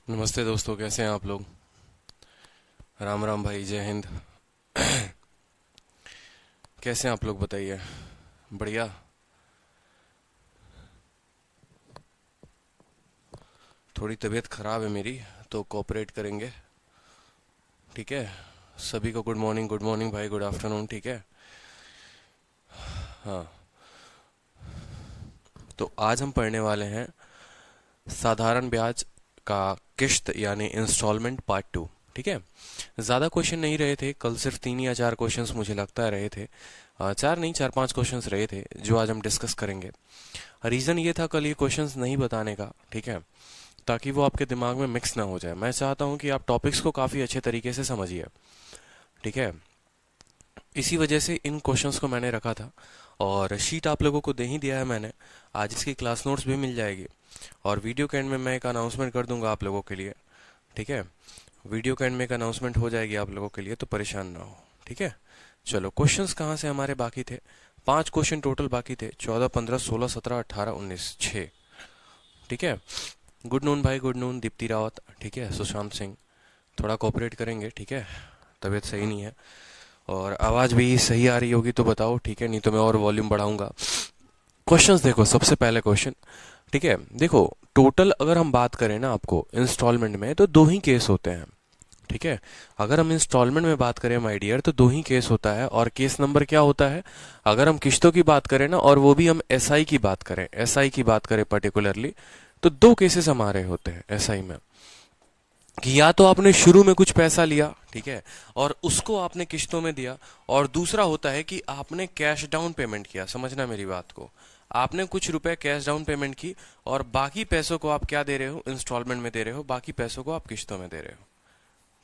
नमस्ते दोस्तों, कैसे हैं आप लोग। राम राम भाई, जय हिंद। कैसे हैं आप लोग, बताइए। बढ़िया। थोड़ी तबीयत ख़राब है मेरी, तो कोऑपरेट करेंगे। ठीक है। सभी को गुड मॉर्निंग भाई, गुड आफ्टरनून। ठीक है। हाँ, तो आज हम पढ़ने वाले हैं साधारण ब्याज का किश्त यानी इंस्टॉलमेंट पार्ट 2। ठीक है। ज़्यादा क्वेश्चन नहीं रहे थे कल, सिर्फ 3 या 4 क्वेश्चंस मुझे लगता है रहे थे। चार नहीं, 4-5 क्वेश्चंस रहे थे जो आज हम डिस्कस करेंगे। रीज़न ये था कल ये क्वेश्चंस नहीं बताने का, ठीक है, ताकि वो आपके दिमाग में मिक्स ना हो जाए। मैं चाहता हूँ कि आप टॉपिक्स को काफ़ी अच्छे तरीके से समझिए। ठीक है। इसी वजह से इन क्वेश्चंस को मैंने रखा था, और शीट आप लोगों को दे ही दिया है मैंने। आज इसकी क्लास नोट्स भी मिल जाएगी, और वीडियो के एंड में मैं एक अनाउंसमेंट कर दूंगा आप लोगों के लिए। ठीक है। वीडियो के एंड में एक अनाउंसमेंट हो जाएगी आप लोगों के लिए, तो परेशान ना हो। ठीक है। चलो, क्वेश्चंस कहाँ से हमारे बाकी थे। 5 क्वेश्चन टोटल बाकी थे। 14, 15, 16, 17, 18, 19, 6। ठीक है। गुड नून भाई, गुड नून। दीप्ति रावत, ठीक है। सुशांत सिंह, थोड़ा कोऑपरेट करेंगे। ठीक है। तबीयत सही नहीं है, और आवाज़ भी सही आ रही होगी तो बताओ, ठीक है, नहीं तो मैं और वॉल्यूम बढ़ाऊंगा। क्वेश्चंस देखो, सबसे पहले क्वेश्चन। ठीक है। देखो, टोटल अगर हम बात करें ना आपको इंस्टॉलमेंट में, तो 2 ही केस होते हैं। ठीक है। अगर हम इंस्टॉलमेंट में बात करें माय डियर, तो 2 ही केस होता है। और केस नंबर क्या होता है, अगर हम किश्तों की बात करें ना, और वो भी हम एसआई की बात करें, एसआई की बात करें पर्टिकुलरली, तो 2 केसेस हमारे होते हैं एसआई में। कि या तो आपने शुरू में कुछ पैसा लिया, ठीक है, और उसको आपने किश्तों में दिया, और दूसरा होता है कि आपने कैश डाउन पेमेंट किया। समझना मेरी बात को, आपने कुछ रुपए कैश डाउन पेमेंट की, और बाकी पैसों को आप क्या दे रहे हो, इंस्टॉलमेंट में दे रहे हो, बाकी पैसों को आप किश्तों में दे रहे हो।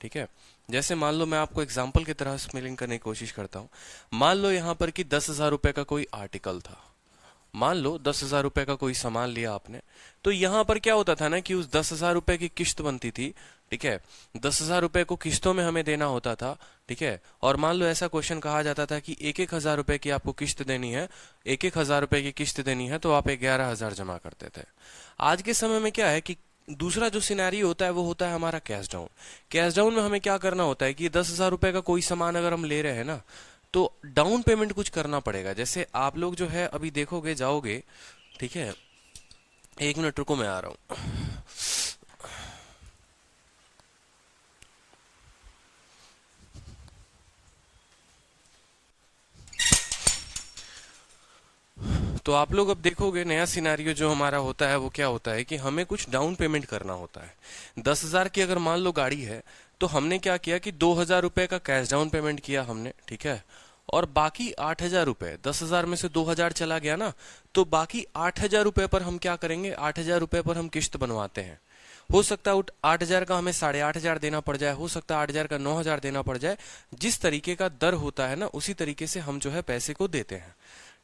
ठीक है। जैसे मान लो, मैं आपको एग्जाम्पल की तरह स्पेलिंग करने की कोशिश करता हूँ। मान लो यहाँ पर कि 10,000 रुपए का कोई आर्टिकल था। मान लो 10,000 रुपए का कोई सामान लिया आपने, तो यहां पर क्या होता था ना कि उस 10,000 रुपए की किश्त बनती थी। ठीक है। 10,000 रुपए को किश्तों में हमें देना होता था। ठीक है। और मान लो ऐसा क्वेश्चन कहा जाता था कि 1,000 रुपए की आपको किश्त देनी है, 1,000 रुपए की किश्त देनी है, तो आप 11,000 जमा करते थे। आज के समय में क्या है कि दूसरा जो सिनेरियो होता है वो होता है हमारा कैश डाउन। कैश डाउन में हमें क्या करना होता है कि 10,000 रुपए का कोई सामान अगर हम ले रहे हैं ना, तो डाउन पेमेंट कुछ करना पड़ेगा। जैसे आप लोग जो है अभी देखोगे, जाओगे। ठीक है। 1 मिनट रुको, मैं आ रहा हूँ। तो आप लोग अब देखोगे, नया सिनेरियो जो हमारा होता है वो क्या होता है कि हमें कुछ डाउन पेमेंट करना होता है। 10,000 की अगर मान लो गाड़ी है, तो हमने क्या किया कि 2,000 रुपए का कैश डाउन पेमेंट किया हमने। ठीक है। और बाकी 8,000 रुपए, 10,000 में से 2,000 चला गया ना, तो बाकी 8,000 रुपए पर हम क्या करेंगे, 8,000 रुपए पर हम किश्त बनवाते हैं। हो सकता है 8,000 का हमें 8,500 देना पड़ जाए, हो सकता है 8,000 का 9,000 देना पड़ जाए। जिस तरीके का दर होता है ना, उसी तरीके से हम जो है पैसे को देते हैं।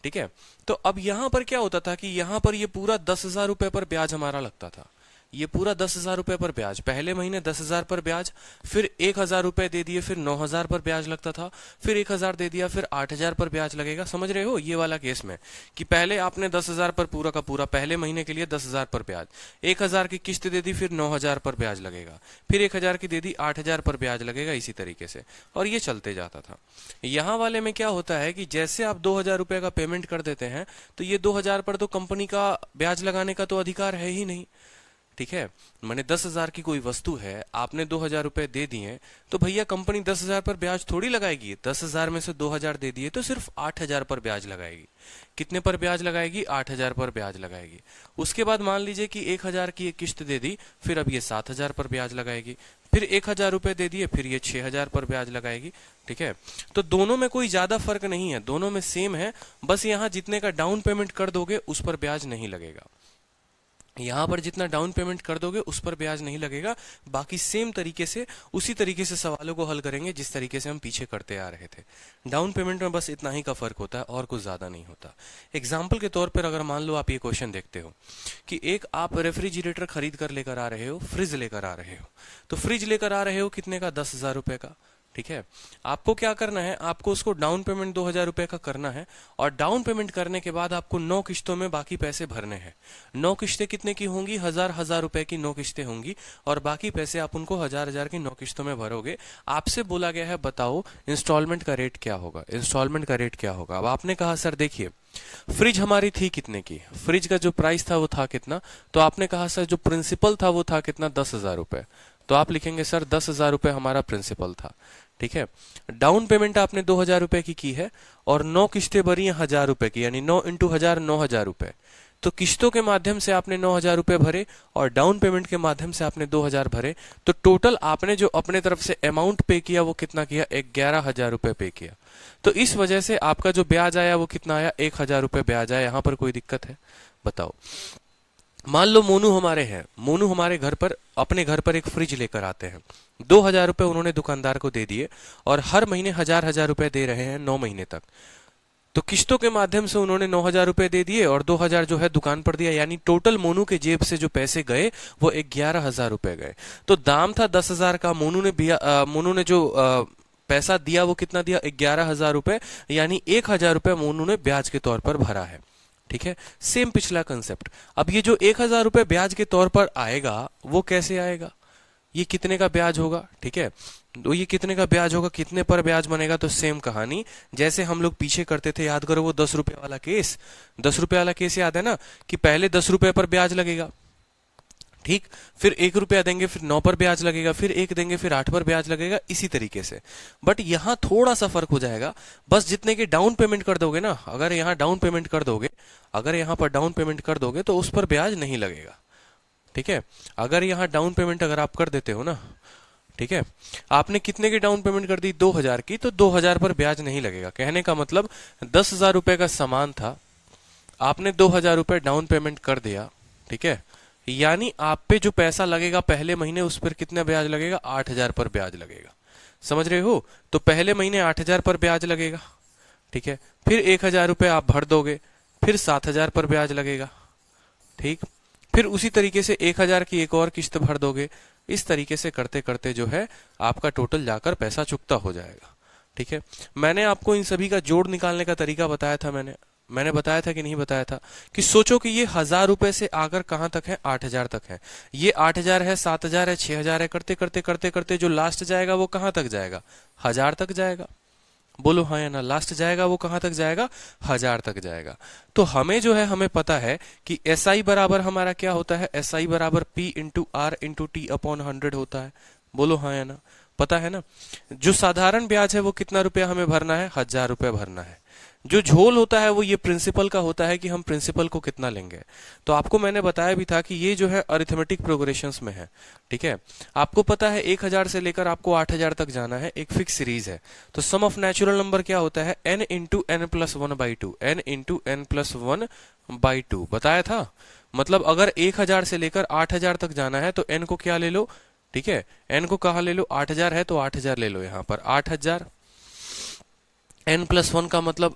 ठीक है। तो अब यहां पर क्या होता था कि यहां पर ये पूरा 10,000 रुपए पर ब्याज हमारा लगता था। ये पूरा 10,000 रुपए पर ब्याज, पहले महीने 10,000 पर ब्याज, फिर 1,000 रुपए दे दिए, फिर 9,000 पर ब्याज लगता था, फिर 1,000 दे दिया, फिर 8,000 पर ब्याज लगेगा। समझ रहे हो ये वाला केस में, कि पहले आपने 10,000 पर पूरा का पूरा पहले महीने के लिए 10,000 पर ब्याज, 1,000 की किस्त दे दी, फिर 9,000 पर ब्याज लगेगा, फिर 1,000 की दे दी, 8,000 पर ब्याज लगेगा, इसी तरीके से। और ये चलते जाता था। यहाँ वाले में क्या होता है कि जैसे आप 2,000 रुपए का पेमेंट कर देते हैं, तो ये 2,000 पर तो कंपनी का ब्याज लगाने का तो अधिकार है ही नहीं। ठीक है। मैंने 10,000 की कोई वस्तु है, आपने 2,000 रुपए दे दिए, तो भैया कंपनी 10,000 पर ब्याज थोड़ी लगाएगी। 10,000 में से 2,000 दे दिए तो सिर्फ 8,000 पर ब्याज लगाएगी। कितने पर ब्याज लगाएगी, 8,000 पर ब्याज लगाएगी। उसके बाद मान लीजिए कि 1,000 की एक किश्त दे दी, फिर अब ये 7,000 पर ब्याज लगाएगी, फिर 1,000 रुपए दे दिए, फिर ये 6,000 पर ब्याज लगाएगी। ठीक है। तो दोनों में कोई ज्यादा फर्क नहीं है, दोनों में सेम है, बस यहाँ जितने का डाउन पेमेंट कर दोगे उस पर ब्याज नहीं लगेगा। यहां पर जितना डाउन पेमेंट कर दोगे उस पर ब्याज नहीं लगेगा। बाकी सेम तरीके से, उसी तरीके से सवालों को हल करेंगे जिस तरीके से हम पीछे करते आ रहे थे। डाउन पेमेंट में बस इतना ही का फर्क होता है, और कुछ ज्यादा नहीं होता। एग्जाम्पल के तौर पर अगर मान लो आप ये क्वेश्चन देखते हो कि एक आप रेफ्रिजरेटर खरीद कर लेकर आ रहे हो, फ्रिज लेकर आ रहे हो। तो फ्रिज लेकर आ रहे हो कितने का, 10,000 रुपए का। ठीक है। आपको क्या करना है, आपको उसको डाउन पेमेंट 2000 रुपए का करना है, और डाउन पेमेंट करने के बाद आपको 9 किश्तों में बाकी पैसे भरने हैं। 9 किश्तें कितने की होंगी, 1000 रुपए की 9 किश्तें होंगी, और बाकी पैसे आप उनको 1000 की 9 किश्तों में भरोगे। आपसे बोला गया है बताओ इंस्टॉलमेंट का रेट क्या होगा, इंस्टॉलमेंट का रेट क्या होगा। अब आपने कहा सर देखिए फ्रिज हमारी थी कितने की, फ्रिज का जो प्राइस था वो था कितना, तो आपने कहा सर जो प्रिंसिपल था वो था कितना, 10,000 रुपए। तो आप लिखेंगे सर 10,000 रुपए हमारा प्रिंसिपल था। ठीक है। डाउन पेमेंट आपने 2000 रुपए की है, और 9 किश्तें भरी हैं 1000 रुपए की, यानी 9 इंटू 1000 9,000 रुपए। तो किश्तों के माध्यम से आपने 9,000 रुपए भरे, और डाउन पेमेंट के माध्यम से आपने 2,000 भरे। तो टोटल आपने जो अपने तरफ से अमाउंट पे किया वो कितना किया, 11,000 रुपए पे किया। तो इस वजह से आपका जो ब्याज आया वो कितना आया, 1,000 रुपए ब्याज आया। यहां पर कोई दिक्कत है बताओ। मान लो मोनू हमारे हैं, मोनू हमारे घर पर, अपने घर पर एक फ्रिज लेकर आते हैं। 2,000 रुपए उन्होंने दुकानदार को दे दिए, और हर महीने 1,000 रुपए दे रहे हैं 9 महीने तक। तो किश्तों के माध्यम से उन्होंने 9,000 रुपए दे दिए, और 2,000 जो है दुकान पर दिया, यानी टोटल मोनू के जेब से जो पैसे गए वो 11,000 रुपए गए। तो दाम था 10,000 का, मोनू ने जो पैसा दिया वो कितना दिया, 11,000 रुपए, यानी 1,000 रुपए मोनू ने ब्याज के तौर पर भरा है। ठीक है। सेम पिछला कंसेप्ट। अब ये जो 1,000 रुपए ब्याज के तौर पर आएगा वो कैसे आएगा, ये कितने का ब्याज होगा। ठीक है। तो ये कितने का ब्याज होगा, कितने पर ब्याज बनेगा, तो सेम कहानी जैसे हम लोग पीछे करते थे, याद करो वो 10 रुपए वाला केस। 10 रुपए वाला केस याद है ना, कि पहले 10 रुपए पर ब्याज लगेगा, ठीक, फिर 1 रुपया देंगे, फिर 9 पर ब्याज लगेगा, फिर 1 देंगे, फिर 8 पर ब्याज लगेगा, इसी तरीके से। बट यहां थोड़ा सा फर्क हो जाएगा, बस जितने की डाउन पेमेंट कर दोगे ना, अगर यहां डाउन पेमेंट कर दोगे, अगर यहां पर डाउन पेमेंट कर दोगे तो उस पर ब्याज नहीं लगेगा। ठीक है। अगर यहां डाउन पेमेंट अगर आप कर देते हो ना, ठीक है, आपने कितने की डाउन पेमेंट कर दी, 2,000 की, तो 2,000 पर ब्याज नहीं लगेगा। कहने का मतलब 10,000 रुपए का सामान था, आपने 2,000 रुपए डाउन पेमेंट कर दिया। ठीक है। यानी आप पे जो पैसा लगेगा पहले महीने, उस पर कितना ब्याज लगेगा, 8,000 पर ब्याज लगेगा। समझ रहे हो। तो पहले महीने 8,000 पर ब्याज लगेगा। ठीक है। फिर 1,000 रुपए आप भर दोगे, फिर 7,000 पर ब्याज लगेगा। ठीक। फिर उसी तरीके से 1,000 की एक और किश्त भर दोगे। इस तरीके से करते करते जो है आपका टोटल जाकर पैसा चुकता हो जाएगा। ठीक है। मैंने आपको इन सभी का जोड़ निकालने का तरीका बताया था, मैंने बताया था कि नहीं बताया था, कि सोचो कि ये 1,000 रुपए से आकर कहां तक है, 8,000 तक है। ये 8,000 है, 7,000 है, 6,000 है, करते करते करते करते जो लास्ट जाएगा वो कहां तक जाएगा, 1,000 तक जाएगा। बोलो हाँ या ना, लास्ट जाएगा वो कहां तक जाएगा, 1,000 तक जाएगा। तो हमें जो है, हमें पता है कि SI बराबर हमारा क्या होता है, SI बराबर P into R into T upon 100 होता है। बोलो हाँ या ना, पता है ना। जो साधारण ब्याज है वो कितना रुपया हमें भरना है, 1,000 रुपया भरना है। जो झोल होता है वो ये प्रिंसिपल का होता है, कि हम प्रिंसिपल को कितना लेंगे। तो आपको मैंने बताया भी था कि ये जो है अरिथमेटिक प्रोग्रेशंस में है। ठीक है। आपको पता है 1,000 से लेकर आपको 8,000 तक जाना है, एक फिक्स सीरीज है। तो सम ऑफ नेचुरल नंबर क्या होता है, n into n plus 1/2, n into n plus 1/2 बताया था। मतलब अगर 1,000 से लेकर 8,000 तक जाना है तो n को क्या ले लो, ठीक है, n को कहा ले लो, 8,000 है तो 8,000 ले लो, यहां पर 8,000। n+1 का मतलब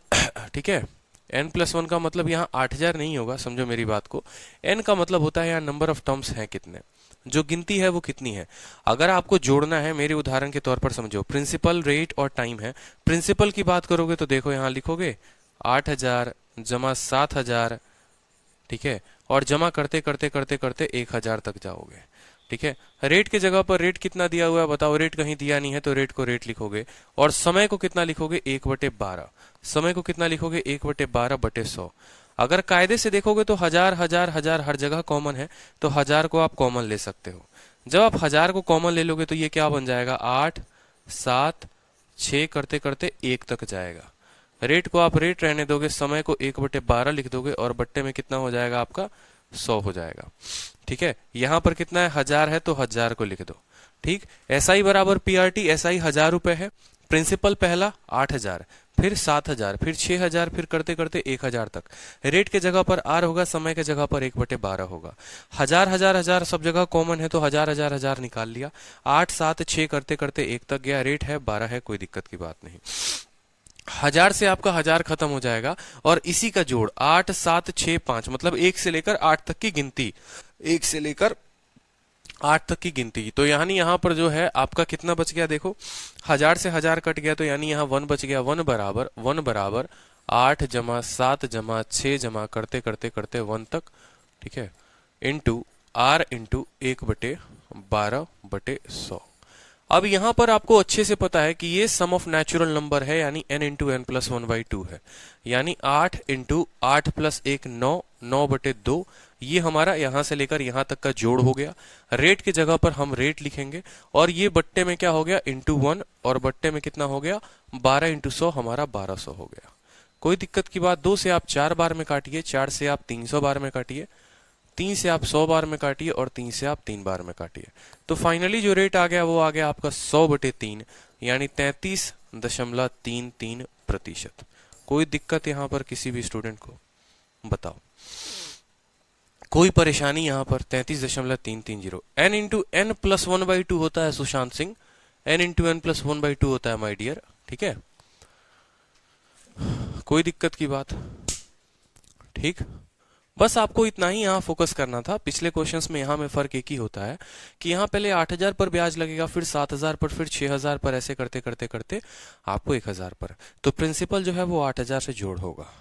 ठीक है, n+1 का मतलब यहाँ 8,000 नहीं होगा, समझो मेरी बात को। n का मतलब होता है यहाँ नंबर ऑफ टर्म्स हैं कितने, जो गिनती है वो कितनी है। अगर आपको जोड़ना है, मेरे उदाहरण के तौर पर समझो, प्रिंसिपल, रेट और टाइम है। प्रिंसिपल की बात करोगे तो देखो यहाँ लिखोगे 8,000 जमा 7,000, ठीक है, और जमा करते करते करते करते 1,000 तक जाओगे। ठीक है। रेट के जगह पर रेट कितना दिया हुआ है बताओ, रेट कहीं दिया नहीं है तो रेट को रेट लिखोगे, और समय को कितना लिखोगे, 1/12। समय को कितना लिखोगे, 1/12/100। अगर कायदे से देखोगे तो 1,000 1,000 1,000 हर जगह कॉमन है, तो 1,000 को आप कॉमन ले सकते हो। जब आप 1,000 को कॉमन ले लोगे तो ये क्या बन जाएगा, 8 7 6 करते करते 1 तक जाएगा। रेट को आप रेट रहने दोगे, समय को 1/12 लिख दोगे, और बट्टे में कितना हो जाएगा आपका, 100 हो जाएगा। ठीक है। यहां पर कितना है, 1,000 है तो 1,000 को लिख दो। ठीक। SI बराबर PRT, SI 1,000 रुपए है। प्रिंसिपल पहला 8,000, फिर 7,000, फिर 6,000, फिर करते करते 1,000 तक। रेट के जगह पर R होगा, समय के जगह पर 1/12 होगा। 1,000 1,000 1,000 सब जगह कॉमन है तो 1,000 1,000 1,000 निकाल लिया। 8 7 6 करते करते 1 तक गया। रेट है 12 है, कोई दिक्कत की बात नहीं। 1,000 से आपका 1,000 खत्म हो जाएगा, और इसी का जोड़ 8 7 6 5, मतलब 1 से लेकर 8 तक की गिनती, 1 से लेकर 8 तक की गिनती की। तो यानी यहाँ पर जो है आपका कितना बच गया, देखो 1000 से 1000 कट गया, तो यानी यहाँ 1 बच गया। 1 बराबर 8 जमा 7 जमा 6 जमा करते करते करते 1 तक, ठीक है, इंटू आर इंटू 1/12/100। अब यहां पर आपको अच्छे से पता है कि ये सम ऑफ नेचुरल नंबर है, यानी n इंटू एन प्लस 1/2 है, यानी 8 इंटू 8 प्लस 1 9, 9/2, ये हमारा यहां से लेकर यहां तक का जोड़ हो गया। रेट की जगह पर हम रेट लिखेंगे, और ये बट्टे में क्या हो गया, इंटू 1, और बट्टे में कितना हो गया, 12 इंटू 100, हमारा 1200 हो गया। कोई दिक्कत की बात। 2 से आप 4 बार में काटिए, 4 से आप 300 बार में काटिए, 3 से आप 100 बार में काटिए, और 3 से आप 3 बार में काटिए। तो फाइनली जो रेट आ गया वो आ गया आपका 100/3, यानी 33.33%। कोई दिक्कत यहां पर किसी भी स्टूडेंट को, बताओ कोई परेशानी यहां पर? 33.330। n इंटू एन प्लस 1/2 होता है Sushant Singh, n into n plus 1/2 होता है माई डियर, ठीक है। कोई दिक्कत की बात? ठीक, बस आपको इतना ही यहाँ फोकस करना था। पिछले क्वेश्चंस में यहाँ में फर्क एक ही होता है कि यहाँ पहले 8000 पर ब्याज लगेगा, फिर 7000 पर, फिर 6000 पर, ऐसे करते करते करते आपको 1000 पर। तो प्रिंसिपल जो है वो 8000 से जोड़ होगा,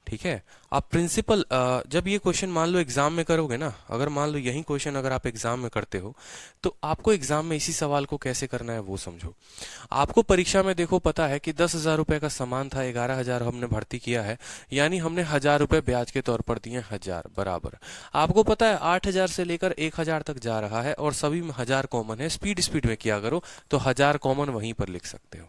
ठीक है। आप प्रिंसिपल जब ये क्वेश्चन मान लो एग्जाम में करोगे ना, अगर मान लो यही क्वेश्चन अगर आप एग्जाम में करते हो, तो आपको एग्जाम में इसी सवाल को कैसे करना है वो समझो। आपको परीक्षा में देखो पता है कि 10,000 रुपए का सामान था, 11,000 हमने भर्ती किया है, यानी हमने 1000 रुपए ब्याज के तौर पर दिए, 1000 बराबर। आपको पता है 8000 से लेकर 1000 तक जा रहा है, और सभी में 1000 कॉमन है। स्पीड स्पीड में किया करो तो 1000 कॉमन वहीं पर लिख सकते हो।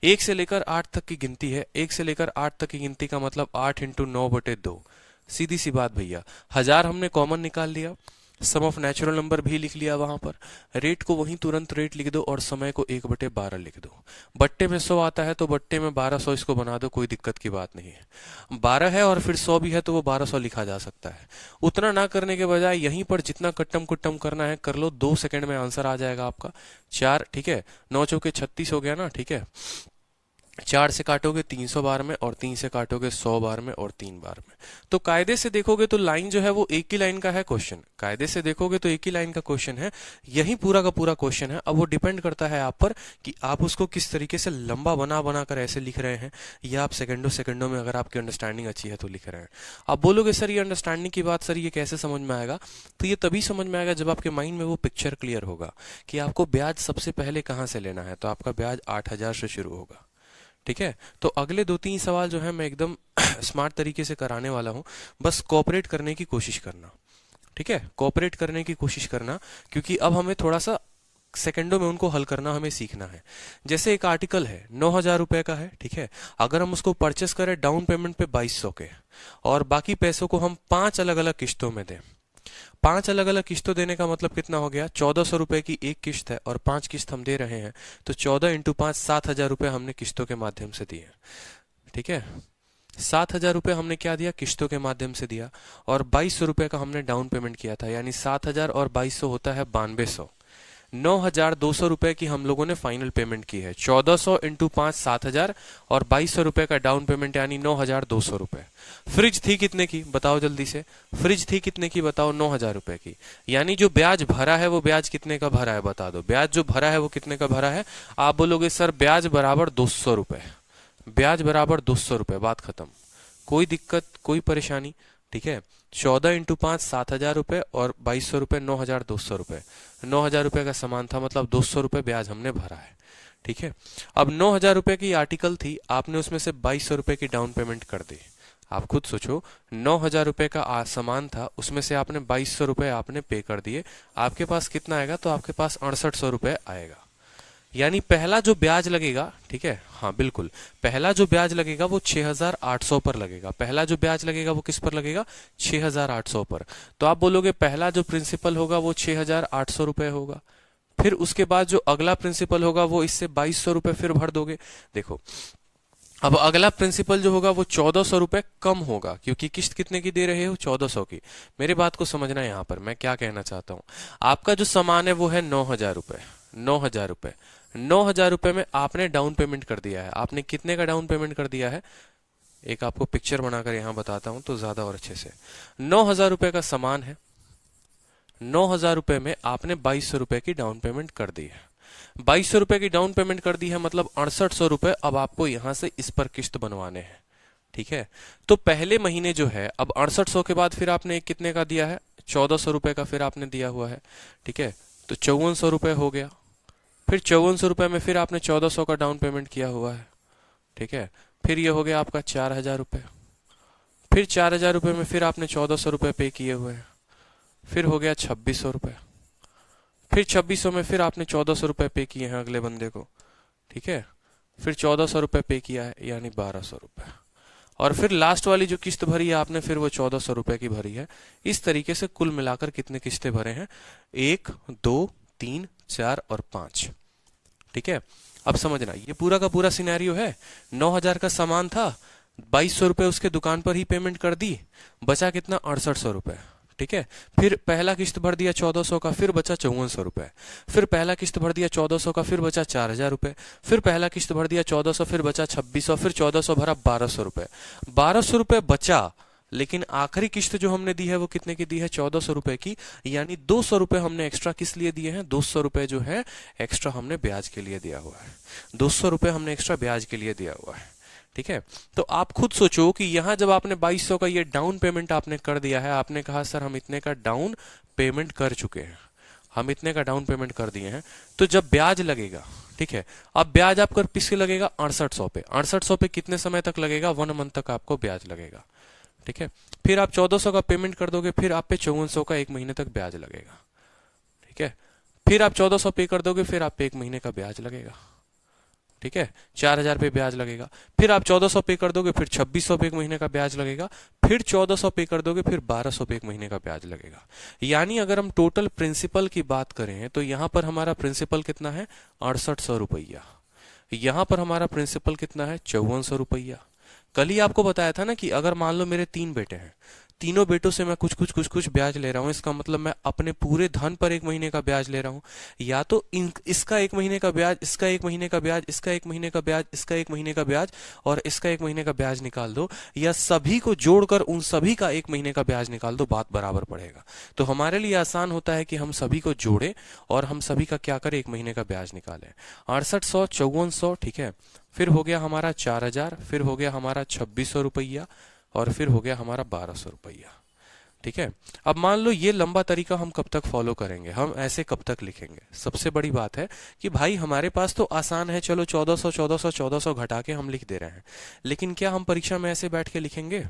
1 से लेकर 8 तक की गिनती है, 1 से लेकर 8 तक की गिनती का मतलब 8 इंटू 9/2, सीधी सी बात भैया। 1000 हमने कॉमन निकाल लिया, सम ऑफ नेचुरल नंबर भी लिख लिया वहां पर, रेट को वहीं तुरंत रेट लिख दो, और समय को 1/12 लिख दो। बट्टे में 100 आता है तो बट्टे में 1200 इसको बना दो, कोई दिक्कत की बात नहीं है। 12 है और फिर 100 भी है तो वो 1200 लिखा जा सकता है। उतना ना करने के बजाय यहीं पर जितना कट्टम कुट्टम करना है कर लो, 2 सेकंड में आंसर आ जाएगा आपका 4, ठीक है। 9 चौके 36 हो गया ना, ठीक है। 4 से काटोगे 300 बार में, और 3 से काटोगे 100 बार में, और 3 बार में। तो कायदे से देखोगे तो लाइन जो है वो एक ही लाइन का है क्वेश्चन, कायदे से देखोगे तो एक ही लाइन का क्वेश्चन है, यही पूरा का पूरा क्वेश्चन है। अब वो डिपेंड करता है आप पर कि आप उसको किस तरीके से लंबा बना बना कर ऐसे लिख रहे हैं, या आप सेकंडों सेकंडों में, अगर आपकी अंडरस्टैंडिंग अच्छी है तो लिख रहे हैं। आप बोलोगे सर ये अंडरस्टैंडिंग की बात, सर ये कैसे समझ में आएगा? तो ये तभी समझ में आएगा जब आपके माइंड में वो पिक्चर क्लियर होगा कि आपको ब्याज सबसे पहले कहाँ से लेना है। तो आपका ब्याज 8000 से शुरू होगा, ठीक है। तो अगले 2-3 सवाल जो है मैं एकदम स्मार्ट तरीके से कराने वाला हूं, बस कोऑपरेट करने की कोशिश करना, ठीक है। कोऑपरेट करने की कोशिश करना, क्योंकि अब हमें थोड़ा सा सेकंडों में उनको हल करना हमें सीखना है। जैसे एक आर्टिकल है 9000 रुपए का है, ठीक है। अगर हम उसको परचेस करें डाउन पेमेंट पे 2200 के, और बाकी पैसों को हम 5 अलग अलग किस्तों में दें, 5 अलग अलग किस्तों देने का मतलब कितना हो गया, 1400 रुपए की एक किस्त है, और 5 किस्त हम दे रहे हैं, तो 14 इंटू 5 7000 रुपए हमने किस्तों के माध्यम से दिए, ठीक है। 7000 रुपए हमने क्या दिया, किस्तों के माध्यम से दिया, और 2200 रुपए का हमने डाउन पेमेंट किया था, यानी 7000 और 2200 होता है 9200। 9200 रुपए की हम लोगों ने फाइनल पेमेंट की है। 1400 इंटू 5 7000, और 2200 रुपए का डाउन पेमेंट, यानी 9200 रुपए। फ्रिज थी कितने की बताओ जल्दी से, फ्रिज थी कितने की बताओ, 9000 रुपए की। यानी जो ब्याज भरा है वो ब्याज कितने का भरा है बता दो, ब्याज जो भरा है वो कितने का भरा है। आप बोलोगे सर ब्याज बराबर 200 रुपए, ब्याज बराबर 200 रुपए, बात खत्म। कोई दिक्कत कोई परेशानी, ठीक है। 14 इंटू 5 7000 रुपए, और 2200 रुपए 9200 रुपए। 9000 रुपए का सामान था, मतलब 200 रुपए ब्याज हमने भरा है, ठीक है। अब 9000 रुपए की आर्टिकल थी, आपने उसमें से 2200 रुपए की डाउन पेमेंट कर दी। आप खुद सोचो, 9000 रुपए का सामान था, उसमें से आपने 2200 रुपए आपने पे कर दिए, आपके पास कितना आएगा, तो आपके पास 6800 रुपए आएगा। यानी पहला जो ब्याज लगेगा, ठीक है, हाँ बिल्कुल, पहला जो ब्याज लगेगा वो 6800 पर लगेगा। पहला जो ब्याज लगेगा वो किस पर लगेगा, 6800 पर। तो आप बोलोगे पहला जो प्रिंसिपल होगा वो 6800 रुपए होगा, फिर उसके बाद जो अगला प्रिंसिपल होगा वो इससे 2200 रुपए फिर भर दोगे। देखो अब अगला प्रिंसिपल जो होगा वो 1400 रुपए कम होगा, क्योंकि किस्त कितने की दे रहे हो, 1400 की। मेरी बात को समझना है, यहाँ पर मैं क्या कहना चाहता हूँ। आपका जो सामान है वो है 9000 रुपए, 9000 रुपए, 9000 रुपए में आपने डाउन पेमेंट कर दिया है। आपने कितने का डाउन पेमेंट कर दिया है, एक आपको पिक्चर बनाकर यहां बताता हूं तो ज्यादा और अच्छे से। 9000 रुपए का सामान है, 9,000 रुपये में आपने 2,200 रुपये की डाउन पेमेंट कर दी है। 2,200 रुपये की डाउन पेमेंट कर दी है, मतलब 6,800 रुपये अब आपको यहां से इस पर किस्त बनवाने हैं। ठीक है, तो पहले महीने जो है, अब 6,800 के बाद फिर आपने एक कितने का दिया है, 1,400 रुपये का फिर आपने दिया हुआ है। ठीक है, तो 5,400 रुपये हो गया। फिर 5,400 रुपये में फिर आपने 1,400 का डाउन पेमेंट किया हुआ है। ठीक है, फिर ये हो गया आपका 4,000 रुपये। फिर 4,000 रुपये में फिर आपने 1,400 रुपये पे किए हुए हैं। फिर हो गया 2,600 रुपये। फिर 2,600 में फिर आपने 1,400 रुपये पे किए हैं अगले बंदे को। ठीक है, फिर 1,400 रुपये पे किया है, यानी 1,200 रुपये। और फिर लास्ट वाली जो किस्त भरी है आपने, फिर वो 1,400 रुपये की भरी है। इस तरीके से कुल मिलाकर कितने किस्तें भरे हैं, 1, 2, 3, 4 और 5। ठीक है, अब समझना, ये पूरा का पूरा सिनेरियो है। 9,000 का सामान था, 2,200 रुपये उसके दुकान पर ही पेमेंट कर दी, बचा कितना, 6,800 रुपये। ठीक है, फिर पहला किस्त भर दिया 1,400 का, फिर बचा 5,400 रुपये। फिर पहला किस्त भर दिया 1,400 का, फिर बचा 4,000 रुपये। फिर पहला किस्त भर दिया 1,400, फिर बचा 2,600, फिर 1,400 भरा 1,200 रुपये। 1,200 रुपये बचा, लेकिन आखिरी किस्त जो हमने दी है वो कितने की दी है, 1,400 रुपये की, यानी 200 रुपये हमने एक्स्ट्रा किस लिए दिए हैं, 200 रुपये जो है एक्स्ट्रा हमने ब्याज के लिए दिया हुआ है। 200 रुपये हमने एक्स्ट्रा ब्याज के लिए दिया हुआ है। ठीक है, तो आप खुद सोचो कि यहां जब आपने 2,200 का ये डाउन पेमेंट आपने कर दिया है, आपने कहा सर हम इतने का डाउन पेमेंट कर चुके हैं, हम इतने का डाउन पेमेंट कर दिए हैं, तो जब ब्याज लगेगा, ठीक है, अब ब्याज आपका किससे लगेगा, 6,800 पे। 6,800 पे कितने समय तक लगेगा, 1 मंथ तक आपको ब्याज लगेगा। ठीक है, फिर आप 1,400 का पेमेंट कर दोगे, फिर आप पे 5,400 का 1 महीने तक ब्याज लगेगा। ठीक है, फिर आप 1,400 पे कर दोगे, फिर आप पे 1 महीने का ब्याज लगेगा। ठीक है, 4,000 पे ब्याज लगेगा। फिर आप 1,400 पे कर दोगे, फिर 2,600 पे 1 महीने का ब्याज लगेगा। फिर 1,400 पे कर दोगे, फिर 1,200 पे 1 महीने का ब्याज लगेगा। यानी अगर हम टोटल प्रिंसिपल की बात करें तो यहां पर हमारा प्रिंसिपल कितना है, 6,800 रुपया। यहां पर हमारा प्रिंसिपल कितना है, 5,400 रुपया। कल ही आपको बताया था ना कि अगर मान लो मेरे 3 बेटे हैं, तीनों बेटों से मैं कुछ ब्याज ले रहा हूं, इसका मतलब मैं अपने पूरे धन पर 1 महीने का ब्याज ले रहा हूं। या तो इसका 1 महीने का ब्याज, इसका 1 महीने का ब्याज, इसका 1 महीने का ब्याज, इसका 1 महीने का ब्याज और इसका 1 महीने का ब्याज निकाल दो, या सभी को जोड़कर उन सभी का 1 महीने का ब्याज निकाल दो, बात बराबर पड़ेगा। तो हमारे लिए आसान होता है कि हम सभी को जोड़ें और हम सभी का क्या करें, 1 महीने का ब्याज निकालें। 6,800, 5,400, ठीक है, फिर हो गया हमारा 4,000, फिर हो गया हमारा 2,600 रुपया और फिर हो गया हमारा 1,200 रुपया। ठीक है, अब मान लो ये लंबा तरीका हम कब तक फॉलो करेंगे, हम ऐसे कब तक लिखेंगे। सबसे बड़ी बात है कि भाई हमारे पास तो आसान है, चलो 1,400 1,400 1,400 घटा के हम लिख दे रहे हैं, लेकिन क्या हम परीक्षा में ऐसे बैठ के लिखेंगे,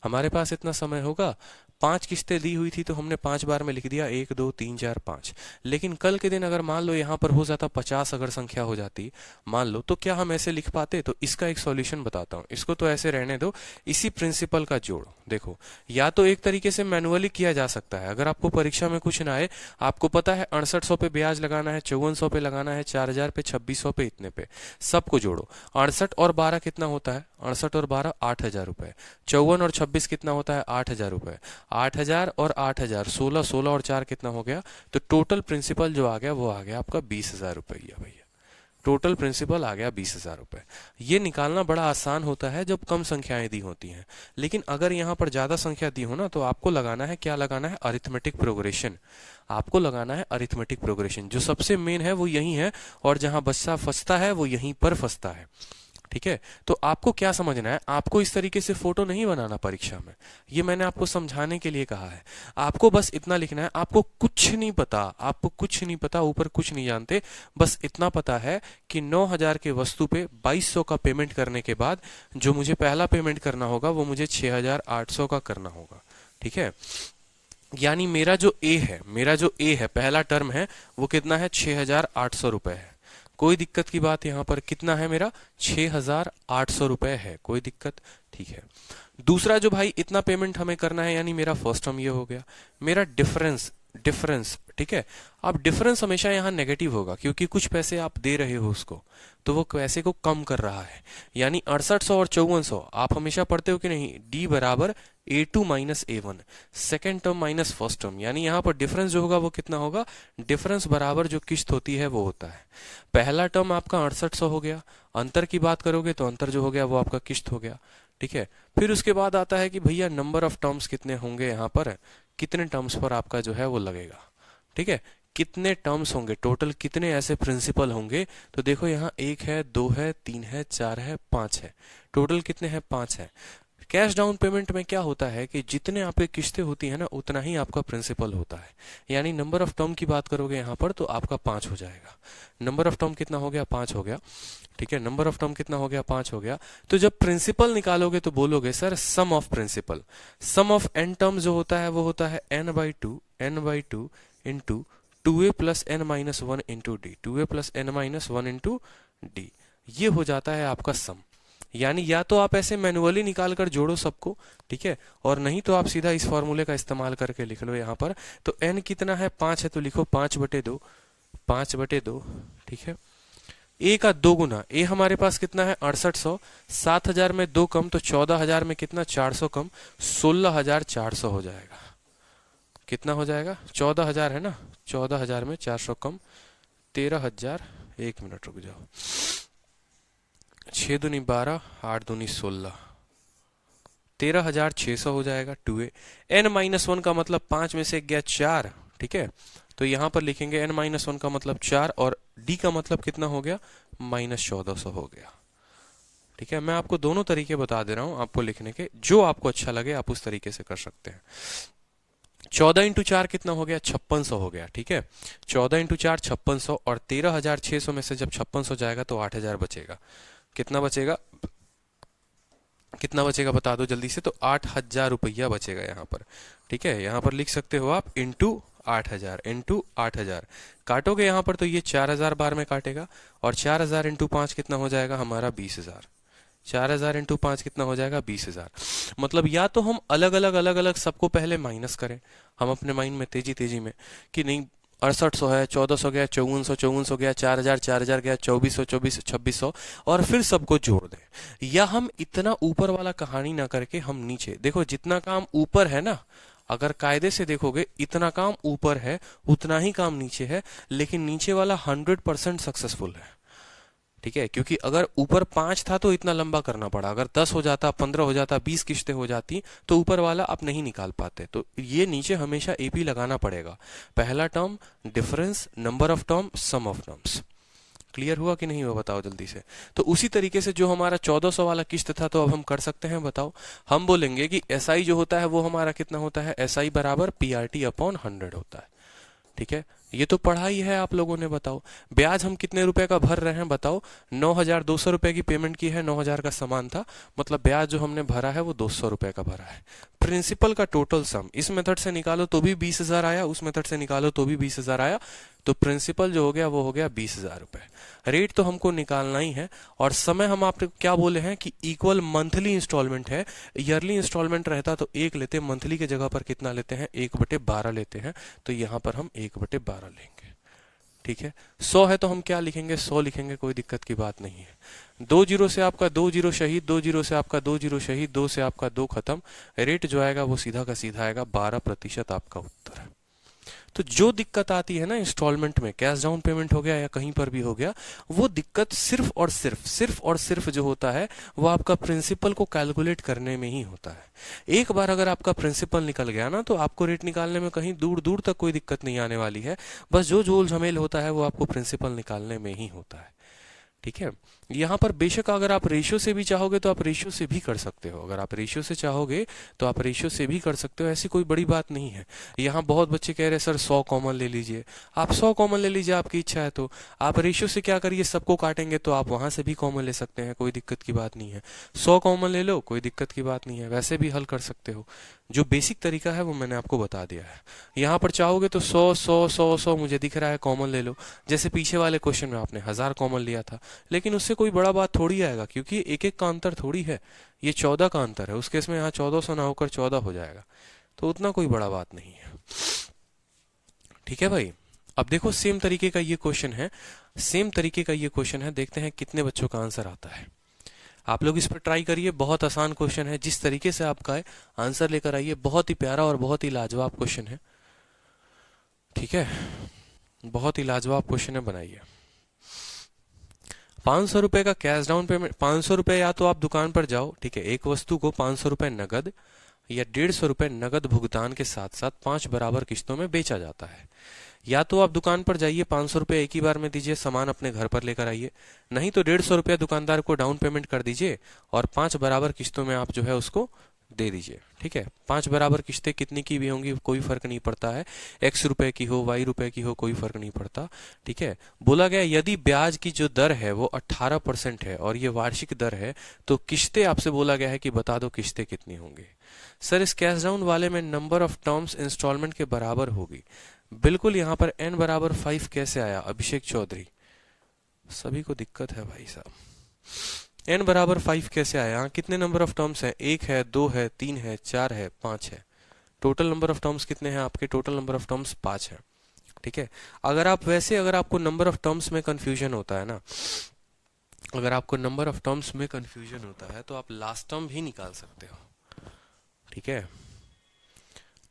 हमारे पास इतना समय होगा। 5 किस्तें दी हुई थी तो हमने 5 बार में लिख दिया 1 2 3 4 5। लेकिन कल के दिन अगर मान लो यहाँ पर हो जाता 50, अगर संख्या हो जाती मान लो, तो क्या हम ऐसे लिख पाते। तो इसका एक सॉल्यूशन बताता हूँ, इसको तो ऐसे रहने दो, इसी प्रिंसिपल का जोड़ देखो। या तो एक तरीके से मैनुअली किया जा सकता है, अगर आपको परीक्षा में कुछ ना आए, आपको पता है 6,800 पे ब्याज लगाना है, 5,400 पे लगाना है, 4,000 पे, 2,600 पे, इतने पे सबको जोड़ो। 68 और 12 कितना होता है, 68 और 12 8,000 रुपए। 54 और 26 कितना होता है, 8,000 रुपए। 8,000 और 8,000 16, 16 और 4 कितना हो गया, तो टोटल प्रिंसिपल जो आ गया वो आ गया आपका 20,000 रुपया। भैया टोटल प्रिंसिपल आ गया 20,000 रुपए। ये निकालना बड़ा आसान होता है जब कम संख्याएं दी होती हैं, लेकिन अगर यहाँ पर ज्यादा संख्या दी हो ना, तो आपको लगाना है, क्या लगाना है, अरिथमेटिक प्रोग्रेशन। आपको लगाना है अरिथमेटिक प्रोग्रेशन, जो सबसे मेन है वो यही है, और जहां बच्चा फंसता है वो यहीं पर फंसता है। ठीक है, तो आपको क्या समझना है, आपको इस तरीके से फोटो नहीं बनाना परीक्षा में, ये मैंने आपको समझाने के लिए कहा है। आपको बस इतना लिखना है, आपको कुछ नहीं पता, आपको कुछ नहीं पता, ऊपर कुछ नहीं जानते, बस इतना पता है कि 9,000 के वस्तु पे 2,200 का पेमेंट करने के बाद जो मुझे पहला पेमेंट करना होगा वो मुझे 6,800 का करना होगा। ठीक है, यानी मेरा जो ए है, पहला टर्म है, वो कितना है, 6,800 रुपए है। कोई दिक्कत की बात यहाँ पर, कितना है मेरा, 6,800 रुपए है, कोई दिक्कत, ठीक है। दूसरा जो भाई इतना पेमेंट हमें करना है, यानी मेरा फर्स्ट टर्म ये हो गया। मेरा डिफरेंस, ठीक है। अब डिफरेंस हमेशा यहाँ नेगेटिव होगा, क्योंकि कुछ पैसे आप दे रहे हो उसको, तो वो पैसे को कम कर रहा है। यानी 6,800 और 5,400 आप हमेशा पढ़ते हो कि नहीं, डी बराबर A2 minus A1, second term minus first term. यानी यहाँ पर डिफरेंस जो होगा वो कितना होगा, डिफरेंस बराबर जो किस्त होती है वो होता है। पहला टर्म आपका 6,800 हो गया, अंतर की बात करोगे तो अंतर जो हो गया वो आपका किस्त हो गया। ठीक है, फिर उसके बाद आता है कि भैया नंबर ऑफ टर्म्स कितने होंगे यहाँ पर, कितने टर्म्स पर आपका जो है वो लगेगा। ठीक है, कितने टर्म्स होंगे, टोटल कितने ऐसे प्रिंसिपल होंगे। तो देखो यहाँ 1 है, 2 है, 3 है, 4 है, 5 है, टोटल कितने हैं, 5 है। कैश डाउन पेमेंट में क्या होता है कि जितने आपकी किस्तें होती है ना उतना ही आपका प्रिंसिपल होता है। यानी नंबर ऑफ टर्म की बात करोगे यहाँ पर तो आपका 5 हो जाएगा। नंबर ऑफ टर्म कितना हो गया, 5 हो गया। ठीक है, नंबर ऑफ टर्म कितना हो गया, 5 हो गया। तो जब प्रिंसिपल निकालोगे तो बोलोगे sir sum of principal, sum of n term जो होता है वो होता है n/2 into 2a plus n minus 1 into D, 2a plus n minus 1 into D, ये हो जाता है आपका सम। यानी या तो आप ऐसे मैनुअली निकाल कर जोड़ो सबको, ठीक है, और नहीं तो आप सीधा इस फॉर्मूले का इस्तेमाल करके लिख लो यहाँ पर। तो n कितना है, 5 है, तो लिखो 5/2, 5/2। ठीक है, a का 2 गुना, a हमारे पास कितना है 6800, 7000 में 2 कम तो 14000 में कितना 400 कम, 16400 हो जाएगा। कितना हो जाएगा, 14000 है ना, 14000 में 400 कम 13000, 1 मिनट रुक जाओ, 6 दूनी 12, 8 दूनी 16, 13600 हो जाएगा 2a। n-1 का मतलब 5 में से गया 4, ठीक है, तो यहां पर लिखेंगे n-1 का मतलब 4 और d का मतलब कितना हो गया, -1400 हो गया। ठीक है, मैं आपको दोनों तरीके बता दे रहा हूं आपको लिखने के, जो आपको अच्छा लगे आप उस तरीके से कर सकते हैं। 14 इंटू 4 कितना हो गया, 5600 हो गया। ठीक है, 14 इंटू 4 5600 और 13600 में से जब 5600 जाएगा तो 8000 बचेगा। कितना बचेगा, कितना बचेगा बता दो जल्दी से, तो 8000 रुपया बचेगा यहाँ पर। ठीक है, यहाँ पर लिख सकते हो आप इंटू 8000, इंटू 8000 काटोगे यहाँ पर तो ये 4000 बार में काटेगा, और 4000 इंटू 5 कितना हो जाएगा हमारा 20000। 4000 इंटू 5 कितना हो जाएगा 20000। मतलब या तो हम अलग अलग सबको पहले माइनस करें, हम अपने माइंड में तेजी में कि नहीं 6800 है, 1400 गया, 5400 गया, 4000 गया, 2400 2600, और फिर सबको जोड़ दें। या हम इतना ऊपर वाला कहानी ना करके हम नीचे देखो, जितना काम ऊपर है ना, अगर कायदे से देखोगे इतना काम ऊपर है उतना ही काम नीचे है, लेकिन नीचे वाला 100% सक्सेसफुल है। ठीक है, क्योंकि अगर ऊपर 5 था तो इतना लंबा करना पड़ा, अगर 10 हो जाता, 15 हो जाता, 20 किस्तें हो जाती तो ऊपर वाला आप नहीं निकाल पाते। तो ये नीचे हमेशा एपी लगाना पड़ेगा। पहला term difference, number of term, sum of terms. Clear हुआ कि नहीं हुआ बताओ जल्दी से। तो उसी तरीके से जो हमारा 1400 वाला किस्त था तो अब हम कर सकते हैं, बताओ। हम बोलेंगे कि एसआई जो होता है वो हमारा कितना होता है, एसआई बराबर पीआरटी अपॉन 100 होता है। ठीक है, ये तो पढ़ा ही है आप लोगों ने। बताओ ब्याज हम कितने रुपए का भर रहे हैं, बताओ 9200 रुपए की पेमेंट की है, 9000 का सामान था, मतलब ब्याज जो हमने भरा है वो 200 रुपए का भरा है। प्रिंसिपल का टोटल सम इस मेथड से निकालो तो भी 20000 आया, उस मेथड से निकालो तो भी 20000 आया, तो प्रिंसिपल जो हो गया वो हो गया 20000 रुपए। रेट तो हमको निकालना ही है, और समय हम आपको क्या बोले हैं कि इक्वल मंथली इंस्टॉलमेंट है। ईयरली इंस्टॉलमेंट रहता तो 1 लेते, मंथली के जगह पर कितना लेते हैं 1/12 लेते हैं, तो यहाँ पर हम 1/12 लेंगे। ठीक है, 100 है तो हम क्या लिखेंगे, 100 लिखेंगे, कोई दिक्कत की बात नहीं है। 2 जीरो से आपका 2 जीरो शहीद, 2 जीरो से आपका 2 जीरो शहीद, 2 से आपका 2 खत्म। रेट जो आएगा वो सीधा का सीधा आएगा, 12% आपका उत्तर है। तो जो दिक्कत आती है ना इंस्टॉलमेंट में, कैश डाउन पेमेंट हो गया या कहीं पर भी हो गया, वो दिक्कत सिर्फ और सिर्फ जो होता है वो आपका प्रिंसिपल को कैलकुलेट करने में ही होता है। एक बार अगर आपका प्रिंसिपल निकल गया ना तो आपको रेट निकालने में कहीं दूर दूर तक कोई दिक्कत नहीं आने वाली है। बस जो झोल झमेल होता है वो आपको प्रिंसिपल निकालने में ही होता है। ठीक है, यहाँ पर बेशक अगर आप रेशियो से भी चाहोगे तो आप रेशियो से भी कर सकते हो, अगर आप रेशियो से चाहोगे तो आप रेशियो से भी कर सकते हो, ऐसी कोई बड़ी बात नहीं है। यहाँ बहुत बच्चे कह रहे हैं सर 100 कॉमन ले लीजिए, आप 100 कॉमन ले लीजिए, आपकी इच्छा है। तो आप रेशियो से क्या करिए, सबको काटेंगे तो आप वहां से भी कॉमन ले सकते हैं, कोई दिक्कत की बात नहीं है। 100 कॉमन ले लो, कोई दिक्कत की बात नहीं है, वैसे भी हल कर सकते हो। जो बेसिक तरीका है वो मैंने आपको बता दिया है। यहाँ पर चाहोगे तो 100 मुझे दिख रहा है कॉमन ले लो, जैसे पीछे वाले क्वेश्चन में आपने 1000 कॉमन लिया था, लेकिन उससे कोई बड़ा बात थोड़ी आएगा, क्योंकि एक एक का अंतर थोड़ी है, ये 14 का अंतर है। उस केस में यहाँ 1400 ना होकर 14 हो जाएगा, तो उतना कोई बड़ा बात नहीं है। ठीक है भाई, अब देखो सेम तरीके का ये क्वेश्चन है, देखते हैं कितने बच्चों का आंसर आता है। आप लोग इस पर ट्राई करिए, बहुत आसान क्वेश्चन है। जिस तरीके से आपका है आंसर लेकर आइए, बहुत ही प्यारा और बहुत ही लाजवाब क्वेश्चन है। ठीक है, बहुत ही लाजवाब क्वेश्चन है, बनाइए। 500 रुपए का कैश डाउन पेमेंट, 500 रुपए या तो आप दुकान पर जाओ, ठीक है, एक वस्तु को 500 रुपए नगद या 150 रुपये नगद भुगतान के साथ साथ 5 बराबर किस्तों में बेचा जाता है। या तो आप दुकान पर जाइए, 500 रुपये एक ही बार में दीजिए, सामान अपने घर पर लेकर आइए, नहीं तो 150 रुपया दुकानदार को डाउन पेमेंट कर दीजिए और 5 बराबर किस्तों में आप जो है उसको दे दीजिए। ठीक है, 5 बराबर किस्तें कितनी की भी होंगी कोई फर्क नहीं पड़ता है, x रुपए की हो y रुपए की हो कोई फर्क नहीं पड़ता। ठीक है, बोला गया यदि ब्याज की जो दर है वो 18% है और ये वार्षिक दर है तो किस्तें, आपसे बोला गया है कि बता दो किस्तें कितनी होंगी। सर इस कैश डाउन वाले में नंबर ऑफ टर्म्स इंस्टॉलमेंट के बराबर होगी। बिल्कुल, यहाँ पर n बराबर 5 कैसे आया अभिषेक चौधरी? सभी को दिक्कत है भाई साहब, n बराबर 5 कैसे आया? यहाँ कितने नंबर ऑफ टर्म्स हैं? 1 है, 2 है, 3 है, 4 है, 5 है। टोटल नंबर ऑफ टर्म्स कितने हैं आपके? टोटल नंबर ऑफ टर्म्स 5 है। ठीक है, अगर आपको नंबर ऑफ टर्म्स में कंफ्यूजन होता है ना, अगर आपको नंबर ऑफ टर्म्स में कंफ्यूजन होता है तो आप लास्ट टर्म भी निकाल सकते हो। ठीक है,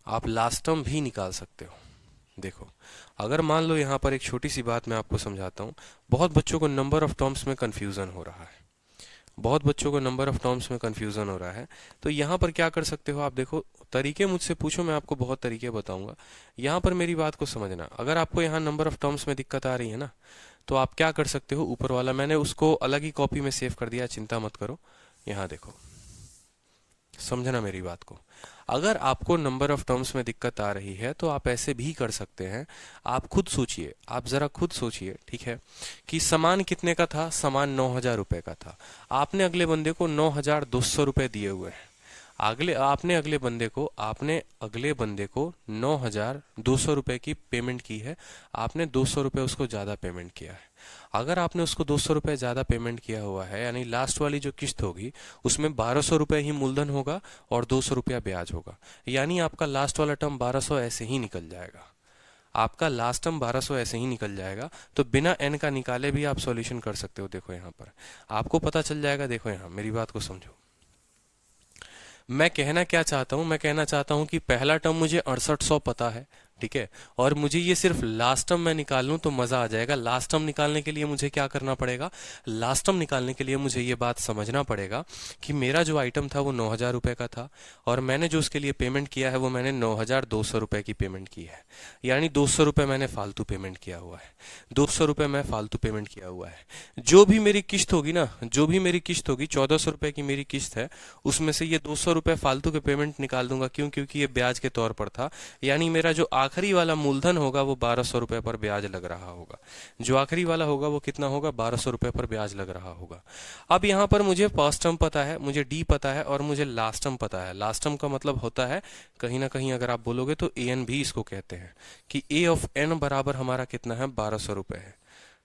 आप लास्ट टर्म भी निकाल सकते हो। देखो, अगर मान लो यहाँ पर एक छोटी सी बात मैं आपको समझाता हूँ, बहुत बच्चों को नंबर ऑफ टर्म्स में कंफ्यूजन हो रहा है, बहुत बच्चों को नंबर ऑफ टर्म्स में कंफ्यूजन हो रहा है। तो यहाँ पर क्या कर सकते हो आप? देखो, तरीके मुझसे पूछो, मैं आपको बहुत तरीके बताऊंगा। यहाँ पर मेरी बात को समझना, अगर आपको यहाँ नंबर ऑफ टर्म्स में दिक्कत आ रही है ना, तो आप क्या कर सकते हो? ऊपर वाला मैंने उसको अलग ही कॉपी में सेव कर दिया, चिंता मत करो। यहाँ देखो, समझना मेरी बात को। अगर आपको नंबर ऑफ टर्म्स में दिक्कत आ रही है तो आप ऐसे भी कर सकते हैं। आप खुद सोचिए, आप जरा खुद सोचिए, ठीक है, कि सामान कितने का था? सामान 9,000 रुपए का था। आपने अगले बंदे को 9,200 रुपए दिए हुए हैं। आपने अगले बंदे को 9,200 रुपए की पेमेंट की है। आपने 200 रुपए उसको ज्यादा पेमेंट किया है। अगर आपने उसको 200 रुपए ज्यादा पेमेंट किया हुआ है, यानी लास्ट वाली जो किस्त होगी उसमें 1,200 रुपए ही मूलधन होगा और 200 रुपया ब्याज होगा, यानी आपका लास्ट वाला टर्म 1,200 ऐसे ही निकल जाएगा। आपका लास्ट टर्म 1,200 ऐसे ही निकल जाएगा। तो बिना n का निकाले भी आप सॉल्यूशन कर सकते हो। देखो यहाँ पर आपको पता चल जाएगा। देखो यहाँ मेरी बात को समझो, मैं कहना क्या चाहता हूं? मैं कहना चाहता हूं कि पहला टर्म मुझे 6800 पता है, ठीक है, और मुझे ये सिर्फ लास्ट टर्म मैं निकाल लूं तो मजा आ जाएगा। लास्ट टर्म निकालने के लिए मुझे क्या करना पड़ेगा? लास्ट टर्म निकालने के लिए मुझे ये बात समझना पड़ेगा कि मेरा जो आइटम था वो 9,000 रुपए का था और मैंने जो उसके लिए पेमेंट किया है वो मैंने 9,200 रुपए की पेमेंट की है, यानी 200 रुपए मैंने फालतू पेमेंट किया हुआ है। 200 रुपए मैं फालतू पेमेंट किया हुआ है। जो भी मेरी किस्त होगी ना, जो भी मेरी किस्त होगी, 1,400 रुपए की मेरी किस्त है, उसमें से ये 200 रुपए फालतू के पेमेंट निकाल दूंगा। क्यों? क्योंकि ये ब्याज के तौर पर था, यानी मेरा जो आखिरी वाला मूलधन होगा वो 1,200 रुपए पर ब्याज लग रहा होगा। जो आखिरी वाला होगा वो कितना होगा? 1,200 रुपए पर ब्याज लग रहा होगा। अब यहाँ पर मुझे फर्स्ट टर्म पता है, मुझे डी पता है और मुझे लास्ट टर्म पता है। लास्ट टर्म का मतलब होता है, कहीं ना कहीं अगर आप बोलोगे तो an भी इसको कहते हैं, कि a ऑफ n बराबर हमारा कितना है? 1,200 रुपए है।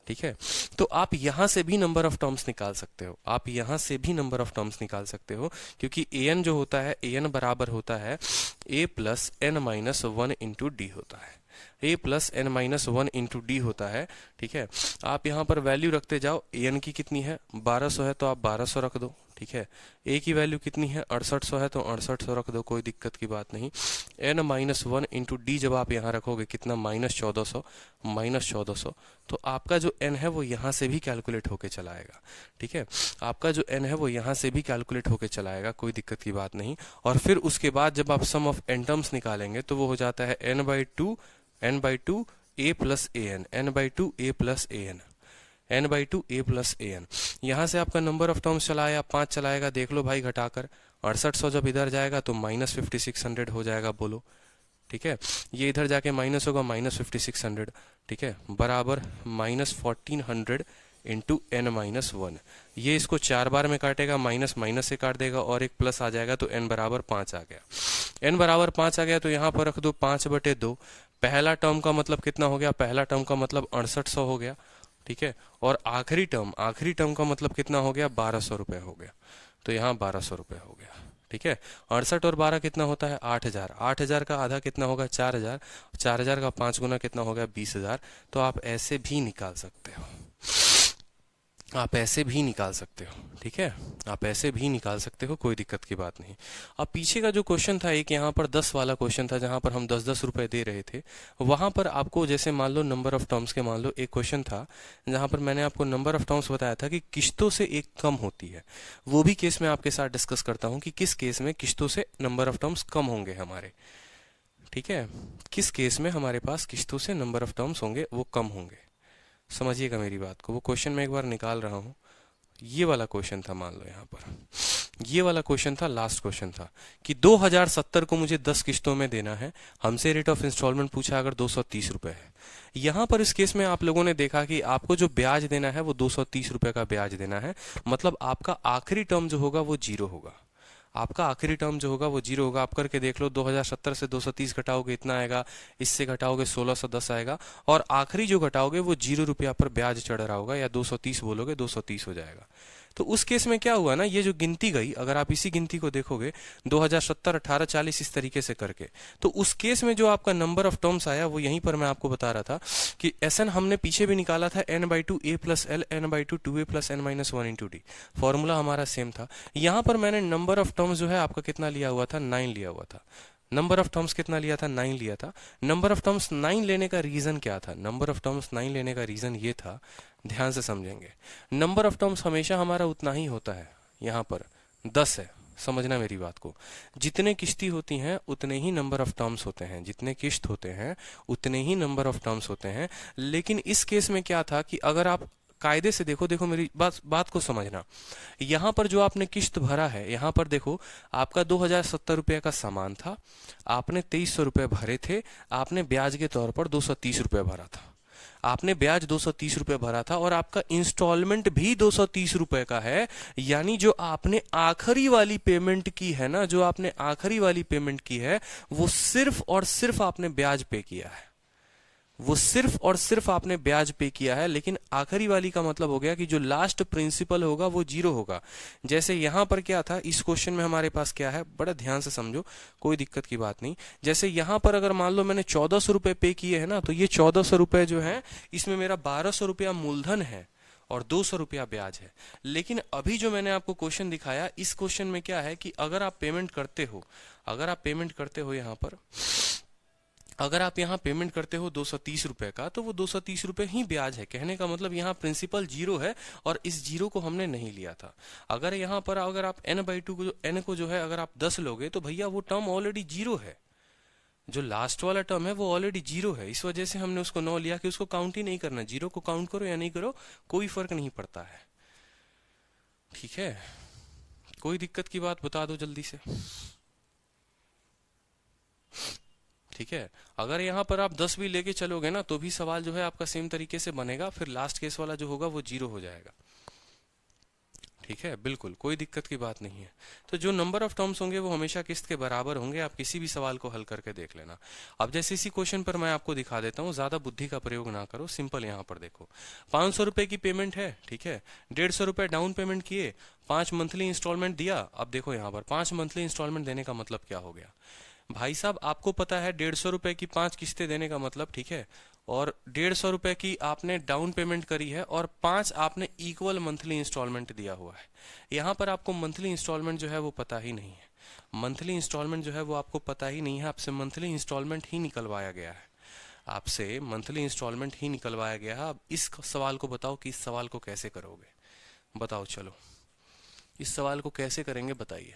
ठीक है, तो आप यहां से भी नंबर ऑफ टर्म्स निकाल सकते हो। आप यहां से भी नंबर ऑफ टर्म्स निकाल सकते हो, क्योंकि an जो होता है, an बराबर होता है a plus n minus 1 into D होता है। a plus n minus 1 into D होता है। ठीक है, आप यहाँ पर वैल्यू रखते जाओ। an की कितनी है? 1,200 है तो आप 1,200 रख दो। ठीक है, a की वैल्यू कितनी है? 6800 है तो 6800 रख दो, कोई दिक्कत की बात नहीं। n माइनस 1 इंटू डी जब आप यहाँ रखोगे कितना? -1400, -1400, तो आपका जो n है वो यहाँ से भी कैलकुलेट होके चला आएगा। ठीक है, आपका जो n है वो यहाँ से भी कैलकुलेट होके चला आएगा, कोई दिक्कत की बात नहीं। और फिर उसके बाद जब आप सम ऑफ n टर्म्स निकालेंगे तो वो हो जाता है n/2 a plus an, n/2 a plus an, n/2 a plus an। यहाँ से आपका नंबर ऑफ टर्म्स चला आया, 5 चलाएगा, देख लो भाई घटाकर। 6800 जब इधर जाएगा तो -5600 हो जाएगा, बोलो। ठीक है, ये इधर जाके माइनस होगा, -5600। ठीक है, बराबर -1400 इंटू n माइनस 1। ये इसको 4 बार में काटेगा, माइनस माइनस से काट देगा और एक प्लस आ जाएगा, तो n बराबर 5 आ गया। n बराबर 5 आ गया तो यहाँ पर रख दो 5/2। पहला टर्म का मतलब कितना हो गया? पहला टर्म का मतलब 6800 हो गया। ठीक है, और आखिरी टर्म का मतलब कितना हो गया? 1,200 रुपए हो गया, तो यहाँ 1,200 रुपए हो गया। ठीक है, 68 और 12 कितना होता है? 8,000। 8,000 का आधा कितना होगा? 4,000। 4,000 का 5 गुना कितना हो गया? 20,000। तो आप ऐसे भी निकाल सकते हो। आप ऐसे भी निकाल सकते हो, ठीक है, आप ऐसे भी निकाल सकते हो, कोई दिक्कत की बात नहीं। अब पीछे का जो क्वेश्चन था, एक यहाँ पर 10 वाला क्वेश्चन था जहाँ पर हम 10-10 रुपए दे रहे थे, वहाँ पर आपको जैसे मान लो नंबर ऑफ टर्म्स के, मान लो एक क्वेश्चन था जहाँ पर मैंने आपको नंबर ऑफ टर्म्स बताया था कि किश्तों से एक कम होती है। वो भी केस मैं आपके साथ डिस्कस करता हूँ कि किस केस में किश्तों से नंबर ऑफ टर्म्स कम होंगे हमारे, ठीक है, किस केस में हमारे पास किश्तों से नंबर ऑफ टर्म्स होंगे वो कम होंगे। समझिएगा मेरी बात को। वो क्वेश्चन मैं एक बार निकाल रहा हूँ। ये वाला क्वेश्चन था, मान लो यहाँ पर ये वाला क्वेश्चन था, लास्ट क्वेश्चन था कि 2070 को मुझे 10 किश्तों में देना है, हमसे रेट ऑफ इंस्टॉलमेंट पूछा अगर 230 रुपए है। यहाँ पर इस केस में आप लोगों ने देखा कि आपको जो ब्याज देना है वो 230 रुपए का ब्याज देना है, मतलब आपका आखिरी टर्म जो होगा वो जीरो होगा। आपका आखिरी टर्म जो होगा वो जीरो होगा। आप करके देख लो, 2070 से 230 घटाओगे इतना आएगा, इससे घटाओगे 1610 आएगा, और आखिरी जो घटाओगे वो 0 रुपया पर ब्याज चढ़ रहा होगा, या 230 बोलोगे 230 हो जाएगा। तो उस केस में क्या हुआ ना, ये जो गिनती गई, अगर आप इसी गिनती को देखोगे 2070, 18, 40 इस तरीके से करके, तो उस केस में जो आपका नंबर ऑफ टर्म्स आया वो यहीं पर मैं आपको बता रहा था कि SN हमने पीछे भी निकाला था n/2 a + l n/2 2a + n - 1 × d, formula हमारा सेम था। यहाँ पर मैंने नंबर ऑफ टर्म्स जो है आपका कितना लिया हुआ था, 9 लिया हुआ था। नंबर ऑफ टर्म्स कितना लिया था, 9 लिया था। नंबर ऑफ टर्म्स 9 लेने का रीजन क्या था, नंबर ऑफ टर्म्स 9 लेने का रीजन ये था, ध्यान से समझेंगे, नंबर ऑफ टर्म्स हमेशा हमारा उतना ही होता है, यहाँ पर 10 है, समझना मेरी बात को। जितने किश्ती होती हैं उतने ही नंबर ऑफ टर्म्स होते हैं, जितने किश्त होते हैं उतने ही नंबर ऑफ टर्म्स होते हैं। लेकिन इस केस में क्या था कि अगर आप कायदे से देखो, देखो मेरी बात को समझना, यहाँ पर जो आपने किश्त भरा है, यहाँ पर देखो आपका 2070 रुपये का सामान था, आपने 2300 रुपये भरे थे, आपने ब्याज के तौर पर 230 रुपये भरा था, आपने ब्याज 230 रुपये भरा था, और आपका इंस्टॉलमेंट भी 230 रुपये का है। यानी जो आपने आखिरी वाली पेमेंट की है ना, जो आपने आखिरी वाली पेमेंट की है, वो सिर्फ और सिर्फ आपने ब्याज पे किया है, वो सिर्फ और सिर्फ आपने ब्याज पे किया है। लेकिन आखिरी वाली का मतलब हो गया कि जो लास्ट प्रिंसिपल होगा वो जीरो होगा। जैसे यहां पर क्या था, इस क्वेश्चन में हमारे पास क्या है, बड़ा ध्यान से समझो, कोई दिक्कत की बात नहीं। जैसे यहां पर अगर मान लो मैंने 1400 रुपए पे किए हैं ना, तो ये 1400 रुपए जो है, इसमें मेरा 1200 रुपया मूलधन है और 200 रुपया ब्याज है। लेकिन अभी जो मैंने आपको क्वेश्चन दिखाया, इस क्वेश्चन में क्या है कि अगर आप पेमेंट करते हो, अगर आप पेमेंट करते हो यहाँ पर, अगर आप यहाँ पेमेंट करते हो 230 रुपए का, तो वो 230 रुपए ही ब्याज है। कहने का मतलब यहाँ प्रिंसिपल जीरो है, और इस जीरो को हमने नहीं लिया था। अगर यहाँ पर अगर आप n/2 को, n को जो है अगर आप 10 लोगे, तो भैया वो टर्म ऑलरेडी जीरो है, जो लास्ट वाला टर्म है वो ऑलरेडी जीरो है। इस वजह से हमने उसको 9 लिया कि उसको काउंट ही नहीं करना, जीरो को काउंट करो या नहीं करो कोई फर्क नहीं पड़ता है, ठीक है। कोई दिक्कत की बात बता दो जल्दी से, ठीक है। अगर यहाँ पर आप 10 भी लेके चलोगे ना, तो भी सवाल जो है आपका सेम तरीके से बनेगा, फिर लास्ट केस वाला जो होगा वो जीरो हो जाएगा, ठीक है, बिल्कुल कोई दिक्कत की बात नहीं है। तो जो नंबर ऑफ टर्म्स होंगे वो हमेशा किस्त के बराबर होंगे। आप किसी भी सवाल को हल करके देख लेना। अब जैसे इसी क्वेश्चन पर मैं आपको दिखा देता हूँ, ज्यादा बुद्धि का प्रयोग ना करो, सिंपल यहाँ पर देखो, 500 रुपए की पेमेंट है, ठीक है, 150 रुपए डाउन पेमेंट किए, 5 मंथली इंस्टॉलमेंट दिया। अब देखो यहाँ पर 5 मंथली इंस्टॉलमेंट देने का मतलब क्या हो गया भाई साहब, आपको पता है 150 रुपए की 5 किस्तें देने का मतलब, ठीक है, और 150 रुपए की आपने डाउन पेमेंट करी है, और 5 आपने इक्वल मंथली इंस्टॉलमेंट दिया हुआ है। यहाँ पर आपको मंथली इंस्टॉलमेंट जो है वो पता ही नहीं है, मंथली इंस्टॉलमेंट जो है वो आपको पता ही नहीं है। आपसे मंथली इंस्टॉलमेंट ही निकलवाया गया है, आपसे मंथली इंस्टॉलमेंट ही निकलवाया गया है। अब इस सवाल को बताओ कि इस सवाल को कैसे करोगे, बताओ, चलो इस सवाल को कैसे करेंगे बताइए,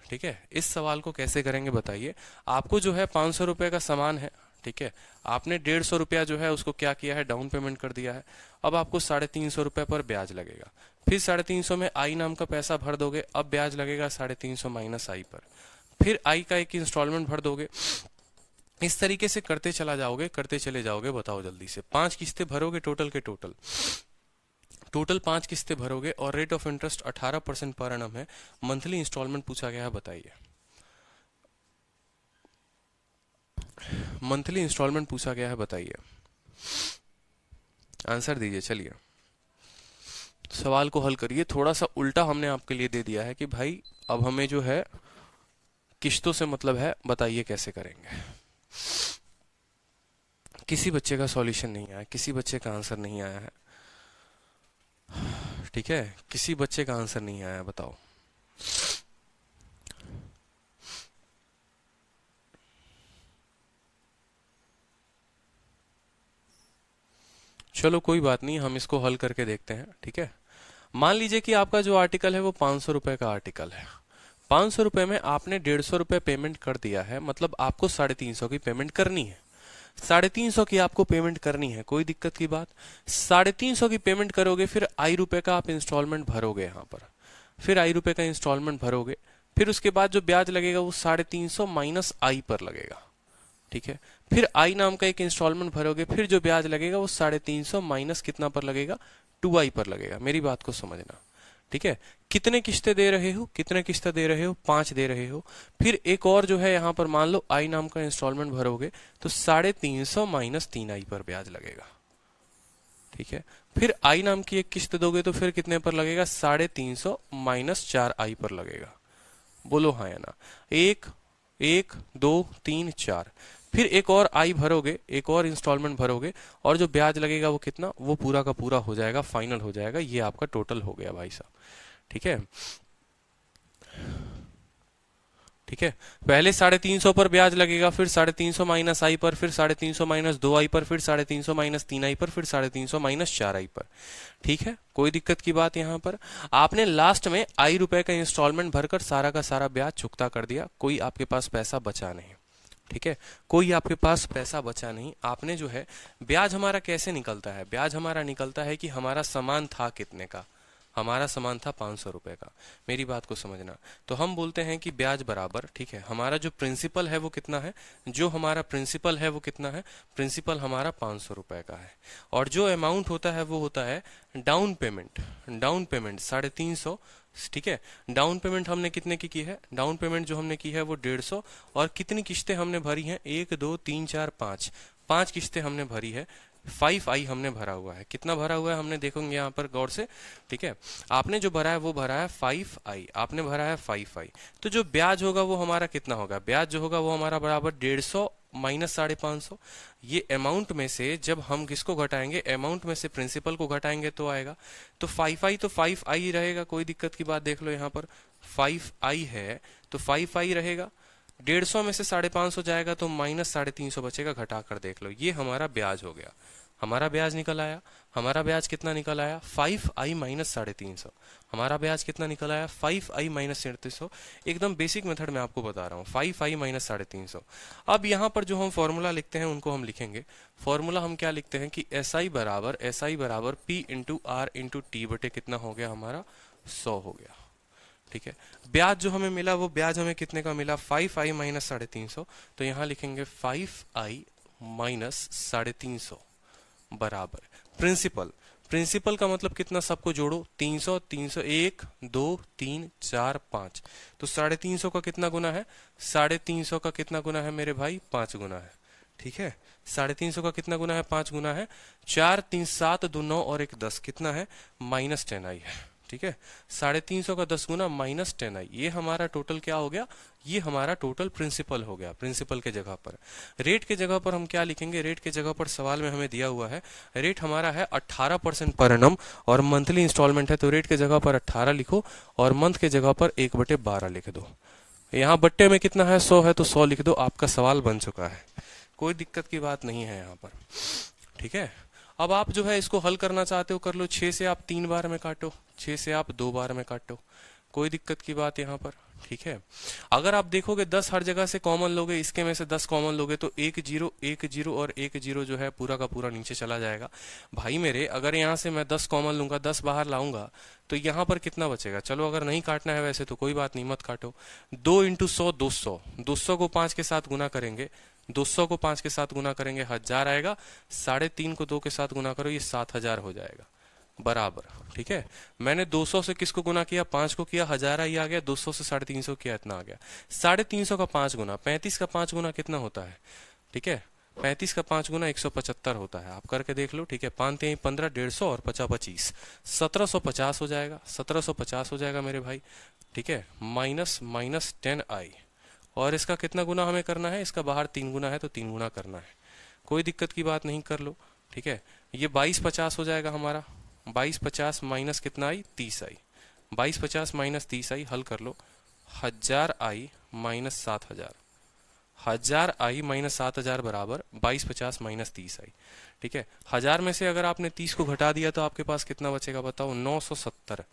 ठीक है, इस सवाल को कैसे करेंगे बताइए। आपको जो है 500 रुपए का सामान है, ठीक है, आपने 150 रुपया जो है उसको क्या किया है, डाउन पेमेंट कर दिया है। अब आपको 350 रुपए पर ब्याज लगेगा, फिर 350 में आई नाम का पैसा भर दोगे, अब ब्याज लगेगा 350 माइनस आई पर, फिर आई का एक इंस्टॉलमेंट भर दोगे। इस तरीके से करते चला जाओगे, करते चले जाओगे। बताओ जल्दी से, 5 किस्तें भरोगे टोटल के टोटल, टोटल 5 किस्तें भरोगे, और rate of interest 18% per annum है। मंथली इंस्टॉलमेंट पूछा गया है, बताइए मंथली इंस्टॉलमेंट पूछा गया है, बताइए, आंसर दीजिए। चलिए सवाल को हल करिए। थोड़ा सा उल्टा हमने आपके लिए दे दिया है कि भाई अब हमें जो है किश्तों से मतलब है, बताइए कैसे करेंगे। किसी बच्चे का सॉल्यूशन नहीं आया, किसी बच्चे का आंसर नहीं आया है, ठीक है, किसी बच्चे का आंसर नहीं आया, बताओ। चलो कोई बात नहीं, हम इसको हल करके देखते हैं। ठीक है, मान लीजिए कि आपका जो आर्टिकल है वो 500 रुपए का आर्टिकल है। 500 रुपए में आपने 150 रुपए पेमेंट कर दिया है, मतलब आपको 350 की पेमेंट करनी है। 350 की आपको पेमेंट करनी है, कोई दिक्कत की बात। 350 की पेमेंट करोगे, फिर आई रुपए का आप इंस्टॉलमेंट भरोगे यहाँ पर, फिर आई रुपए का इंस्टॉलमेंट भरोगे, फिर उसके बाद जो ब्याज लगेगा वो 350 माइनस आई पर लगेगा। ठीक है, फिर आई नाम का एक इंस्टॉलमेंट भरोगे, फिर जो ब्याज लगेगा वो 350 माइनस कितना पर लगेगा, 2i पर लगेगा। मेरी बात को समझना। ठीक है, कितने किस्तें दे रहे हो, कितने किस्तें दे रहे हो, 5 दे रहे हो। फिर एक और जो है यहाँ पर मान लो आई नाम का इंस्टॉलमेंट भरोगे तो 350 माइनस 3i पर ब्याज लगेगा। ठीक है, फिर आई नाम की एक किस्त दोगे तो फिर कितने पर लगेगा, 350 माइनस 4i पर लगेगा। बोलो हाँ या ना। एक, एक, दो, तीन, चार, फिर एक और आई भरोगे, एक और इंस्टॉलमेंट भरोगे, और जो ब्याज लगेगा वो कितना, वो पूरा का पूरा हो जाएगा, फाइनल हो जाएगा। ये आपका टोटल हो गया भाई साहब। ठीक है, ठीक है, पहले 350 पर ब्याज लगेगा, फिर 350 माइनस आई पर, फिर 350 माइनस 2i पर, फिर 350 माइनस 3i पर, फिर 350 माइनस 4i पर। ठीक है, कोई दिक्कत की बात यहाँ पर। आपने लास्ट में आई रुपए का इंस्टॉलमेंट भरकर सारा का सारा ब्याज चुकता कर दिया, कोई आपके पास पैसा बचा नहीं। ठीक है, कोई आपके पास पैसा बचा नहीं। आपने जो है, ब्याज हमारा कैसे निकलता है, ब्याज हमारा निकलता है कि हमारा सामान था कितने का, हमारा सामान था 500 रुपए का। मेरी बात को समझना। तो हम बोलते हैं कि ब्याज बराबर, ठीक है, हमारा जो प्रिंसिपल है वो कितना है, जो हमारा प्रिंसिपल है वो कितना है, प्रिंसिपल हमारा 500 रुपए का है, और जो अमाउंट होता है वो होता है डाउन पेमेंट। Down payment 350। ठीक है, डाउन पेमेंट हमने कितने की है, डाउन पेमेंट जो हमने की है वो 150, और कितनी किस्तें हमने भरी हैं, 1 2 3 4 5, 5 किस्तें हमने भरी है। 5i हमने भरा हुआ है। कितना भरा हुआ है हमने देखोगे यहाँ पर गौर से। ठीक है, आपने जो भरा है वो भरा है 5i, आपने भरा है 5i। तो जो ब्याज होगा वो हमारा कितना होगा, ब्याज जो होगा वो हमारा बराबर 150 माइनस 550। ये अमाउंट में से जब हम किसको घटाएंगे, अमाउंट में से प्रिंसिपल को घटाएंगे तो आएगा। तो 5i तो 5i रहेगा, कोई दिक्कत की बात। देख लो यहाँ पर 5i है तो 5i रहेगा। 150 में से 550 जाएगा तो माइनस 350 बचेगा, घटा कर देख लो। ये हमारा ब्याज हो गया, हमारा ब्याज निकल आया। हमारा ब्याज कितना निकल आया, 5i माइनस 350। हमारा ब्याज कितना निकल आया, 5i माइनस 350। एकदम बेसिक मेथड में आपको बता रहा हूँ, 5i माइनस 350। अब यहाँ पर जो हम फॉर्मूला लिखते हैं उनको हम लिखेंगे। फॉर्मूला हम क्या लिखते हैं कि SI बराबर P into R into T बटे कितना हो गया हमारा, 100 हो गया। ठीक है, ब्याज जो हमें मिला वो ब्याज हमें कितने का मिला, 5i माइनस 350। तो यहाँ लिखेंगे 5i माइनस 350 बराबर प्रिंसिपल। प्रिंसिपल का मतलब कितना, सबको जोड़ो, 300 300, 1 2 3 4 5। तो 350 का कितना गुना है, 350 का कितना गुना है मेरे भाई, 5 गुना है। ठीक है, 350 का कितना गुना है, 5 गुना है। 4 3 7 2 9 और 1 10, कितना है, माइनस 10i है। ठीक है, 350 का 10 गुना माइनस 10i, ये हमारा टोटल क्या हो गया, ये हमारा टोटल प्रिंसिपल हो गया। प्रिंसिपल के जगह पर, रेट के जगह पर हम क्या लिखेंगे, रेट के जगह पर सवाल में हमें दिया हुआ है रेट हमारा है 18% पर एनम, और मंथली इंस्टॉलमेंट है तो रेट के जगह पर 18 लिखो, और मंथ के जगह पर 1/12 लिख दो। यहाँ बट्टे में कितना है, 100 है तो 100 लिख दो, आपका सवाल बन चुका है। कोई दिक्कत की बात नहीं है यहाँ पर। ठीक है, अब आप जो है इसको हल करना चाहते हो कर लो। 6 से आप 3 बार में काटो, 6 से आप 2 बार में काटो, कोई दिक्कत की बात यहाँ पर। ठीक है, अगर आप देखोगे 10 हर जगह से कॉमन लोगे, इसके में से 10 कॉमन लोगे तो 1 0 1 0 और 1 0 जो है पूरा का पूरा नीचे चला जाएगा। भाई मेरे, अगर यहाँ से मैं 10 कॉमन लूंगा, 10 बाहर लाऊंगा तो यहाँ पर कितना बचेगा। चलो अगर नहीं काटना है वैसे तो कोई बात नहीं, मत काटो। 2 इंटू 100 200, 200 को 5 के साथ गुना करेंगे, 200 को 5 के साथ गुना करेंगे 1000 आएगा। 3.5 को 2 के साथ गुना करो, ये 7000 हो जाएगा बराबर। ठीक है, मैंने 200 से किसको गुना किया, 5 को किया, 1000 ही आ गया। 200 से 350 किया, इतना आ गया। 350 का 5 गुना, 35 का 5 गुना कितना होता है। ठीक है, 35 का 5 गुना 175 होता है, आप करके देख लो। ठीक है, 5 3 15, 150 और 50 25, 1750 हो जाएगा, 1750 हो जाएगा मेरे भाई। ठीक है, माइनस माइनस 10i, और इसका कितना गुना हमें करना है, इसका बाहर 3 गुना है तो 3 गुना करना है, कोई दिक्कत की बात नहीं, कर लो। ठीक है, ये 2250 हो जाएगा हमारा, 2250 माइनस कितना आई, 30 आई। 2250 माइनस 30 आई, हल कर लो। 1000 आई माइनस 7000, 1000 आई माइनस 7000 बराबर 2250 माइनस 30 आई। ठीक है, 1000 में से अगर आपने 30 को घटा दिया तो आपके पास कितना बचेगा बताओ, 970।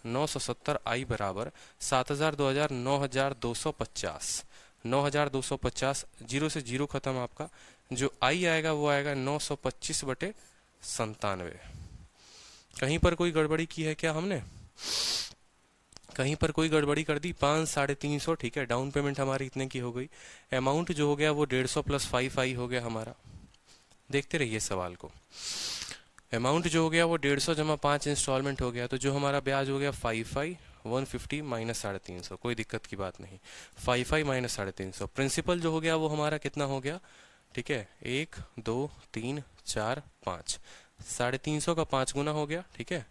970 आई बराबर 7000, 2000, 9250। 9250, जीरो से जीरो खत्म, आपका जो आई आएगा वो आएगा 925 बटे 97। कहीं पर कोई गड़बड़ी की है क्या हमने, कहीं पर कोई गड़बड़ी कर दी, 5 350। ठीक है, डाउन पेमेंट हमारी इतने की हो गई, अमाउंट जो हो गया वो 150 प्लस 5 आई हो गया हमारा। देखते रहिए सवाल को, अमाउंट जो हो गया वो 150 जमा 5 इंस्टॉलमेंट हो गया, तो जो हमारा ब्याज हो गया 150 माइनस 350, कोई दिक्कत की बात नहीं। 5 माइनस 350, प्रिंसिपल जो हो गया वो हमारा कितना हो गया, ठीक है, 1 2 3 4 5, 350 का 5 गुना हो गया। ठीक है,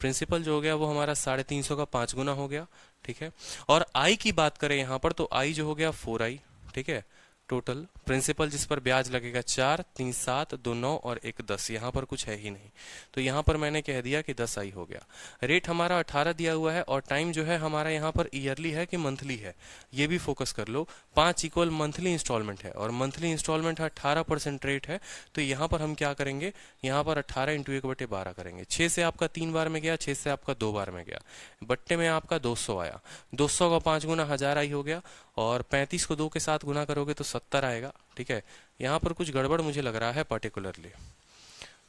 प्रिंसिपल जो हो गया वो हमारा 350 का 5 गुना हो गया। ठीक है, और आई की बात करें यहाँ पर तो आई जो हो गया 4 आई। ठीक है, टोटल प्रिंसिपल जिस पर ब्याज लगेगा 4 3 7 2 9 और 1 10, यहाँ पर कुछ है ही नहीं, तो यहाँ पर मैंने कह दिया कि 10 आई हो गया। रेट हमारा 18 दिया हुआ है और टाइम जो है हमारा यहाँ पर ईयरली है कि मंथली है, ये भी फोकस कर लो। 5 इक्वल मंथली इंस्टॉलमेंट है और मंथली इंस्टॉलमेंट 18% रेट है, तो यहाँ पर हम क्या करेंगे, यहाँ पर 18 इंटू 1/12 करेंगे। 6 से आपका 3 बार में गया, 6 से आपका 2 बार में गया, बट्टे में आपका 200 आया, 200 का 5 गुना 1000 आई हो गया, और 35 को 2 के साथ गुना करोगे तो 70 आएगा। ठीक है, यहाँ पर कुछ गड़बड़ मुझे लग रहा है पर्टिकुलरली।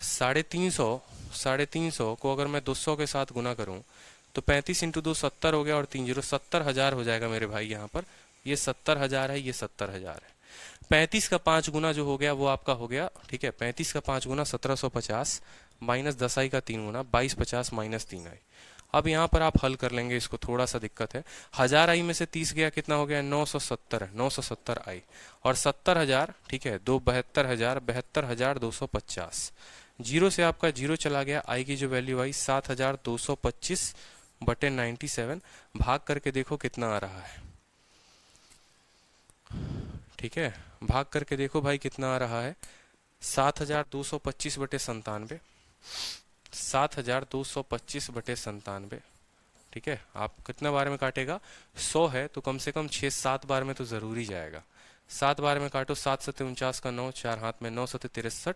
350 को अगर मैं 200 के साथ गुना करूं तो 35 इंटू 2 70 हो गया, और 3 0 70,000 हो जाएगा मेरे भाई। यहाँ पर ये 70,000 है, ये 70,000 है। 35 का 5 गुना जो हो गया वो आपका हो गया, ठीक है, 35 का 5 गुना 1750 माइनस 10 आई का 3 गुना 2250 माइनस 3 आई। अब यहाँ पर आप हल कर लेंगे इसको, थोड़ा सा दिक्कत है। 1000 आई में से 30 गया, कितना हो गया, 970, 970 आई, और 70,000, ठीक है, 72,000, 72,250। जीरो से आपका जीरो चला गया, आई की जो वैल्यू आई 7,225 बटे 97, भाग करके देखो कितना आ रहा है। ठीक है, भाग करके देखो भाई कितना आ रहा है, 7,225 बटे 97, 7,225 बटे 97। ठीक है, आप कितना बार में काटेगा, 100 है तो कम से कम 6-7 बार में तो जरूरी जाएगा। 7 बार में काटो, 7 सत्ते 49 का 9, 4 हाथ में 9 सत्ते 63,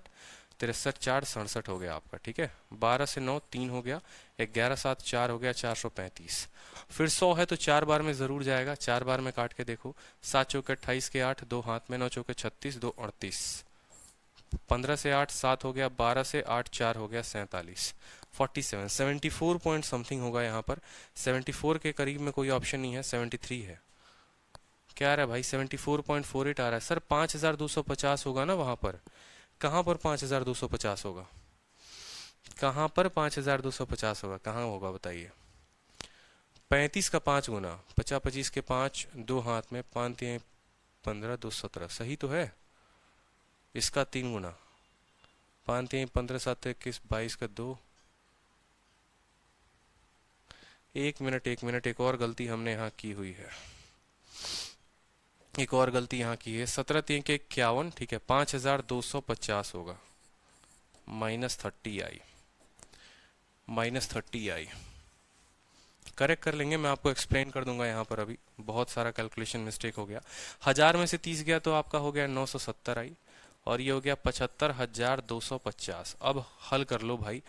63 4 67 हो गया आपका। ठीक है, 12 से 9 3 हो गया, 11 7 4 हो गया, 435। फिर 100 है तो 4 बार में जरूर जाएगा, 4 बार में काट के देखो, 7 चौके 28 के 8, 2 हाथ में 9 चौके 36, 2 38, 15 से 8 7 हो गया, 12 से 8 4 हो गया, 47, 47, 74 पॉइंट समथिंग होगा यहाँ पर। 74 के करीब में कोई ऑप्शन नहीं है, 73 है। क्या आ रहा है भाई, 74.48 आ रहा है सर। 5,250 होगा ना वहां पर, कहाँ पर 5,250 होगा, कहाँ पर 5,250 होगा, कहाँ होगा बताइए। 35 का 5 गुना 50, 25 के 5, 2 हाथ में 5 15, 2 17, सही तो है। इसका 3 गुना 5 15 7 21 22 का 2। एक मिनट, एक और गलती हमने यहाँ की हुई है, एक और गलती यहाँ की है। 17 3 के 51, ठीक है, 5,250 होगा, माइनस 30 आई, माइनस 30 आई। करेक्ट कर लेंगे, मैं आपको एक्सप्लेन कर दूंगा यहाँ पर, अभी बहुत सारा कैलकुलेशन मिस्टेक हो गया। 1000 में से 30 गया तो आपका हो गया 970 आई, और ये हो गया 75,250। अब हल कर लो भाई।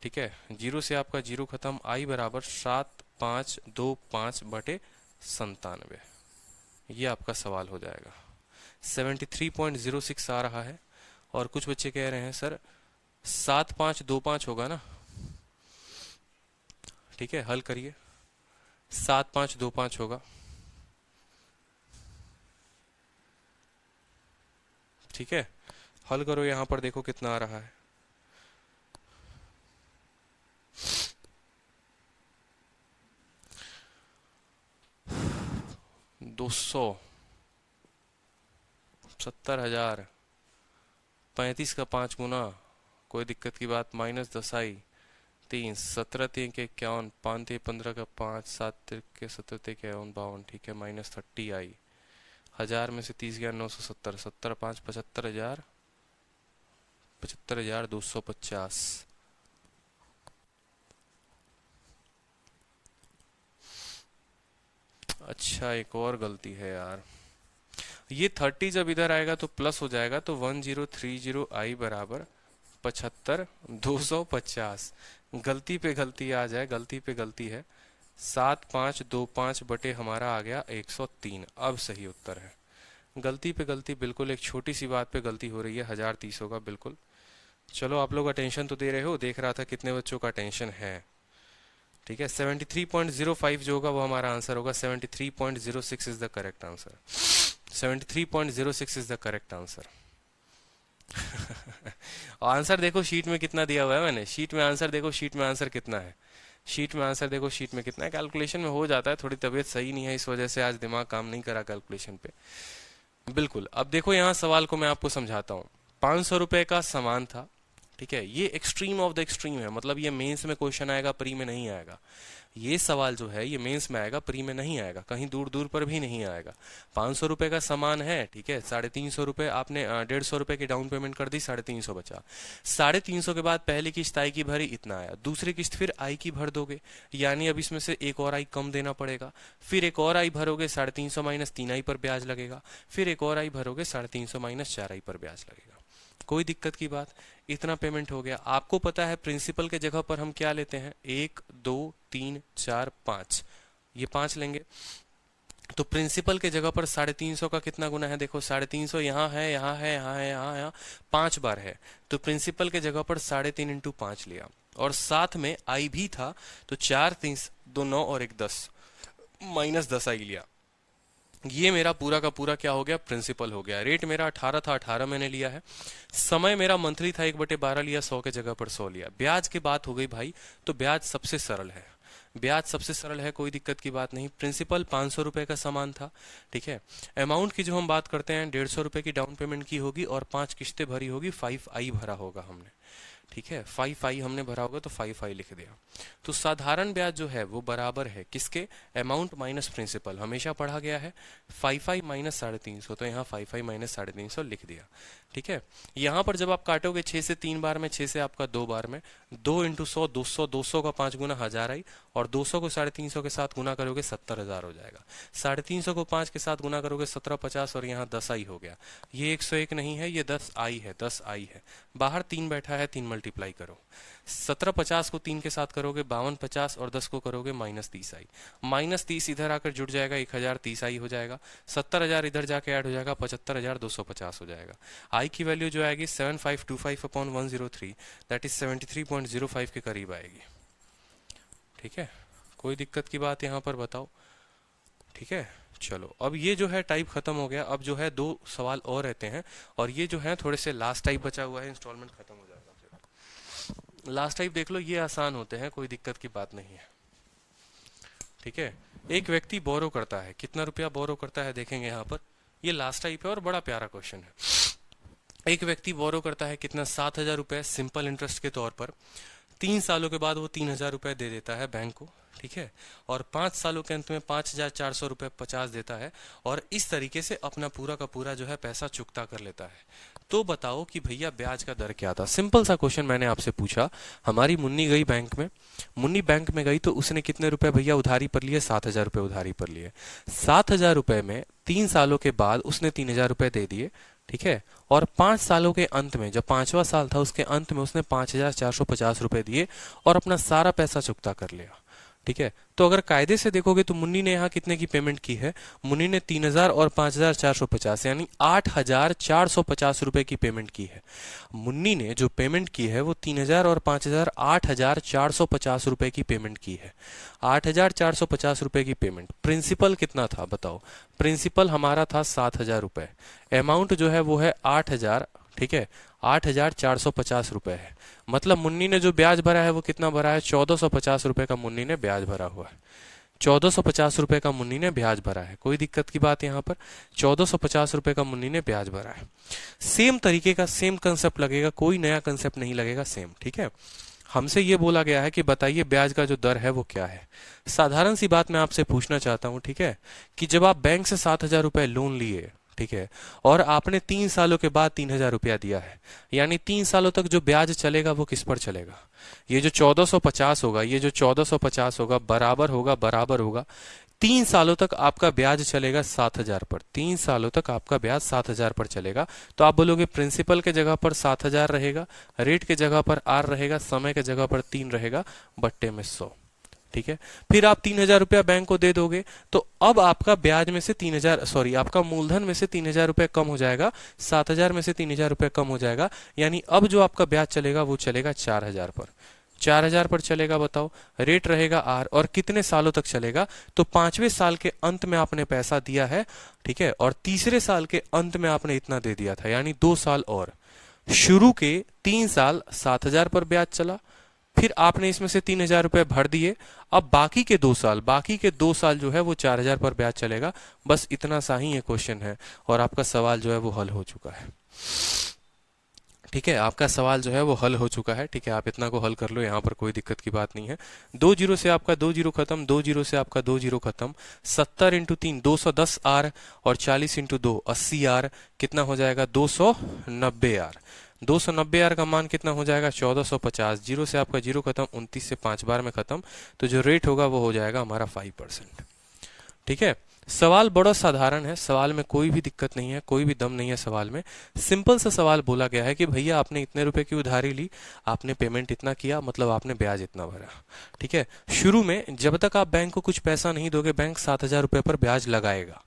ठीक है, जीरो से आपका जीरो खत्म, आई बराबर 7525 बटे 97, ये आपका सवाल हो जाएगा। 73.06 आ रहा है, और कुछ बच्चे कह रहे हैं सर 7525 होगा ना। ठीक है, हल करिए, 7525 होगा। ठीक है, हल करो, यहां पर देखो कितना आ रहा है, 270,000, 35 का 5 गुना, कोई दिक्कत की बात, माइनस 10 आई, 3 17 3 के 51, 5 3 15 का 5, 7 के 17 के 52, ठीक है, माइनस 30 आई। 1000 में से 30 गया, 970, 70 5 75,000, 75,250। अच्छा, एक और गलती है यार। ये 30 जब इधर आएगा तो प्लस हो जाएगा, तो 1030 i बराबर 75 250। गलती पे गलती आ जाए, गलती पे गलती है। 7525 बटे हमारा आ गया 103। अब सही उत्तर है। गलती पे गलती, बिल्कुल एक छोटी सी बात पे गलती हो रही है। 1030 होगा बिल्कुल। चलो, आप लोग अटेंशन तो दे रहे हो, देख रहा था कितने बच्चों का अटेंशन है। ठीक है, 73.05 जो होगा वो हमारा आंसर होगा। 73.06 is the correct answer. 73.06 is the correct answer. Answer देखो शीट में कितना दिया हुआ है मैंने। शीट में आंसर देखो, शीट में आंसर कितना है। शीट में आंसर देखो, शीट में कितना है। कैलकुलेशन में हो जाता है, थोड़ी तबीयत सही नहीं है, इस वजह से आज दिमाग काम नहीं करा कैलकुलेशन पे। बिल्कुल। अब देखो यहाँ सवाल को मैं आपको समझाता हूँ। 500 रुपए का सामान था। ठीक है, ये एक्सट्रीम ऑफ द एक्सट्रीम है, मतलब ये मेंस में क्वेश्चन आएगा, प्री में नहीं आएगा। ये सवाल जो है ये मेंस में आएगा, प्री में नहीं आएगा, कहीं दूर दूर पर भी नहीं आएगा। 500 रुपए का सामान है, ठीक है, 350 रुपए आपने 150 रुपए की डाउन पेमेंट कर दी, 350 बचा। 350 के बाद पहली किस्त आई की भरी, इतना आया। दूसरी किस्त फिर आई की भर दोगे, यानी अब इसमें से एक और आई कम देना पड़ेगा। फिर एक और आई भरोगे, 350 माइनस 3 आई पर ब्याज लगेगा। फिर एक और आई भरोगे, 350 माइनस 4 आई पर ब्याज लगेगा। कोई दिक्कत की बात? इतना पेमेंट हो गया। आपको पता है प्रिंसिपल के जगह पर हम क्या लेते हैं, 1 2 3 4 5, ये 5 लेंगे। तो प्रिंसिपल के जगह पर 350 का कितना गुना है, देखो 350 यहाँ है, यहाँ है, यहाँ है, यहाँ यहाँ 5 बार है। तो प्रिंसिपल के जगह पर 3.5 इंटू 5 लिया, और साथ में आई भी था, तो 4 3 2 9 और 1 10, माइनस 10 आई लिया। ये मेरा पूरा का पूरा क्या हो गया, प्रिंसिपल हो गया। रेट मेरा 18 था, 18 मैंने लिया है। समय मेरा मंथली था, 1/12 लिया, 100 के जगह पर 100 लिया। ब्याज की बात हो गई भाई, तो ब्याज सबसे सरल है। ब्याज सबसे सरल है, कोई दिक्कत की बात नहीं। प्रिंसिपल 500 रुपए का सामान था, ठीक है। अमाउंट की जो हम बात करते हैं, 150 रुपए की डाउन पेमेंट की होगी और 5 किस्तें भरी होगी, 5i भरा होगा हमने, ठीक है। 5i हमने भरा होगा, तो 5i लिख दिया। तो साधारण ब्याज जो है वो बराबर है किसके, अमाउंट माइनस प्रिंसिपल, हमेशा पढ़ा गया है। 5i माइनस 350, तो यहाँ 5i माइनस 350 लिख दिया, ठीक है। यहाँ पर जब आप काटोगे 6 से 3 बार में, 6 से आपका 2 बार में, 2 इंटू 100 200, 200 का 5 गुना 1000 आई, और 200 को 350 के साथ गुना करोगे 70,000 हो जाएगा। 350 को 5 के साथ गुना करोगे 1750, और यहाँ 10 आई हो गया। ये 101 नहीं है, ये 10 आई है, 10 आई है। बाहर 3 बैठा है, 3 मल्टीप्लाई करो। 1750 को 3 के साथ करोगे 5250, और 10 को करोगे माइनस 30 आई। माइनस 30 इधर आकर जुड़ जाएगा, 1030 आई हो जाएगा। 70,000 इधर जाके ऐड हो जाएगा, 75,250 हो जाएगा। आई की वैल्यू जो आएगी 7525 अपॉन 103, दैट इज 73.05 के करीब आएगी, ठीक है। कोई दिक्कत की बात यहाँ पर बताओ, ठीक है। चलो, अब ये जो है टाइप खत्म हो गया। अब जो है 2 सवाल और रहते हैं, और ये जो है थोड़े से लास्ट टाइप बचा हुआ है, इंस्टॉलमेंट खत्म हो जाएगा। लास्ट टाइप देख लो, ये आसान होते हैं, कोई दिक्कत की बात नहीं है, ठीक है। एक व्यक्ति बोरो करता है, कितना रुपया बोरो करता है देखेंगे यहाँ पर। ये लास्ट टाइप है और बड़ा प्यारा क्वेश्चन है। एक व्यक्ति बोरो करता है कितना, 7,000 रुपए सिंपल इंटरेस्ट के तौर पर। 3 सालों के बाद वो 3,000 रुपए दे देता है बैंक को, ठीक है। और 5 सालों के अंत में 5,400 रुपए 50 देता है, और इस तरीके से अपना पूरा का पूरा जो है पैसा चुकता कर लेता है। तो बताओ कि भैया ब्याज का दर क्या था। सिंपल सा क्वेश्चन मैंने आपसे पूछा। हमारी मुन्नी गई बैंक में, मुन्नी बैंक में गई तो उसने कितने रुपए भैया उधारी पर लिए, 7,000 रुपए उधारी पर लिए। 7,000 रुपए में 3 सालों के बाद उसने 3,000 रुपए दे दिए, ठीक है। और 5 सालों के अंत में, जब 5वां साल था उसके अंत में उसने 5,450 रुपए दिए और अपना सारा पैसा चुकता कर लिया, ठीक है। तो अगर कायदे से देखोगे तो मुन्नी ने यहाँ कितने की पेमेंट की है, मुन्नी ने 3,000 और 5,450 यानी 8,450 रुपए की पेमेंट की है। मुन्नी ने जो पेमेंट की है वो 3,000 और 5,000 8,450 रुपए की पेमेंट की है। 8,450 रुपए की पेमेंट। प्रिंसिपल कितना था बताओ, प्रिंसिपल हमारा था 7,000 रुपए, अमाउंट जो है वो है 8,000, ठीक है, 8,450 रुपए है। मतलब मुन्नी ने जो ब्याज भरा है वो कितना भरा है, 1,450 रुपए का मुन्नी ने ब्याज भरा हुआ है। 1,450 रुपए का मुन्नी ने ब्याज भरा है। कोई दिक्कत की बात यहाँ पर, 1,450 रुपए का मुन्नी ने ब्याज भरा है। सेम तरीके का सेम कंसेप्ट लगेगा, कोई नया कंसेप्ट नहीं लगेगा, सेम, ठीक है। हमसे ये बोला गया है कि बताइए ब्याज का जो दर है वो क्या है। साधारण सी बात मैं आपसे पूछना चाहता हूँ, ठीक है, कि जब आप बैंक से 7,000 रुपए लोन लिए, ठीक है, और आपने 3 सालों के बाद 3,000 रुपया दिया है, यानी 3 सालों तक जो ब्याज चलेगा वो किस पर चलेगा, ये जो 1,450 होगा, ये जो 1,450 होगा बराबर होगा 3 सालों तक आपका ब्याज चलेगा 7,000 पर, 3 सालों तक आपका ब्याज 7,000 पर चलेगा। तो आप बोलोगे प्रिंसिपल के जगह पर 7,000 रहेगा, रेट के जगह पर आर रहेगा, समय के जगह पर 3 रहेगा, बट्टे में 100। ठीक है, फिर आप 3,000 रुपया बैंक को दे दोगे, तो अब आपका ब्याज में से 3,000 सॉरी आपका मूलधन में से 3,000 रुपया कम हो जाएगा, 7,000 में से 3,000 रुपया कम हो जाएगा, यानी अब जो आपका ब्याज चलेगा वो चलेगा 4,000 पर। 4,000 पर चलेगा, बताओ रेट रहेगा आर, और कितने सालों तक चलेगा? तो 5वें साल के अंत में आपने पैसा दिया है, ठीक है, और तीसरे साल के अंत में आपने इतना दे दिया था, यानी 2 साल और। शुरू के 3 साल 7,000 पर ब्याज चला, फिर आपने इसमें से 3,000 रुपए भर दिए, अब बाकी के 2 साल जो है वो 4,000 पर ब्याज चलेगा। बस इतना सा ही ये क्वेश्चन है और आपका सवाल जो है वो हल हो चुका है। ठीक है, आपका सवाल जो है वो हल हो चुका है। ठीक है, आप इतना को हल कर लो, यहाँ पर कोई दिक्कत की बात नहीं है। 2 जीरो से आपका 2 जीरो खत्म, 2 जीरो से आपका 2 जीरो खत्म। 70 इंटू 3 210 आर, और 40 इंटू 2 80 आर, कितना हो जाएगा? 290 आर। 290 आर का मान कितना हो जाएगा? 1450। जीरो से आपका जीरो खत्म, 29 से 5 बार में खत्म, तो जो रेट होगा वो हो जाएगा हमारा 5%। ठीक है, सवाल बड़ा साधारण है, सवाल में कोई भी दिक्कत नहीं है, कोई भी दम नहीं है सवाल में। सिंपल सा सवाल बोला गया है कि भैया आपने इतने रुपए की उधारी ली, आपने पेमेंट इतना किया, मतलब आपने ब्याज इतना भरा। ठीक है, शुरू में जब तक आप बैंक को कुछ पैसा नहीं दोगे, बैंक 7,000 रुपए पर ब्याज लगाएगा,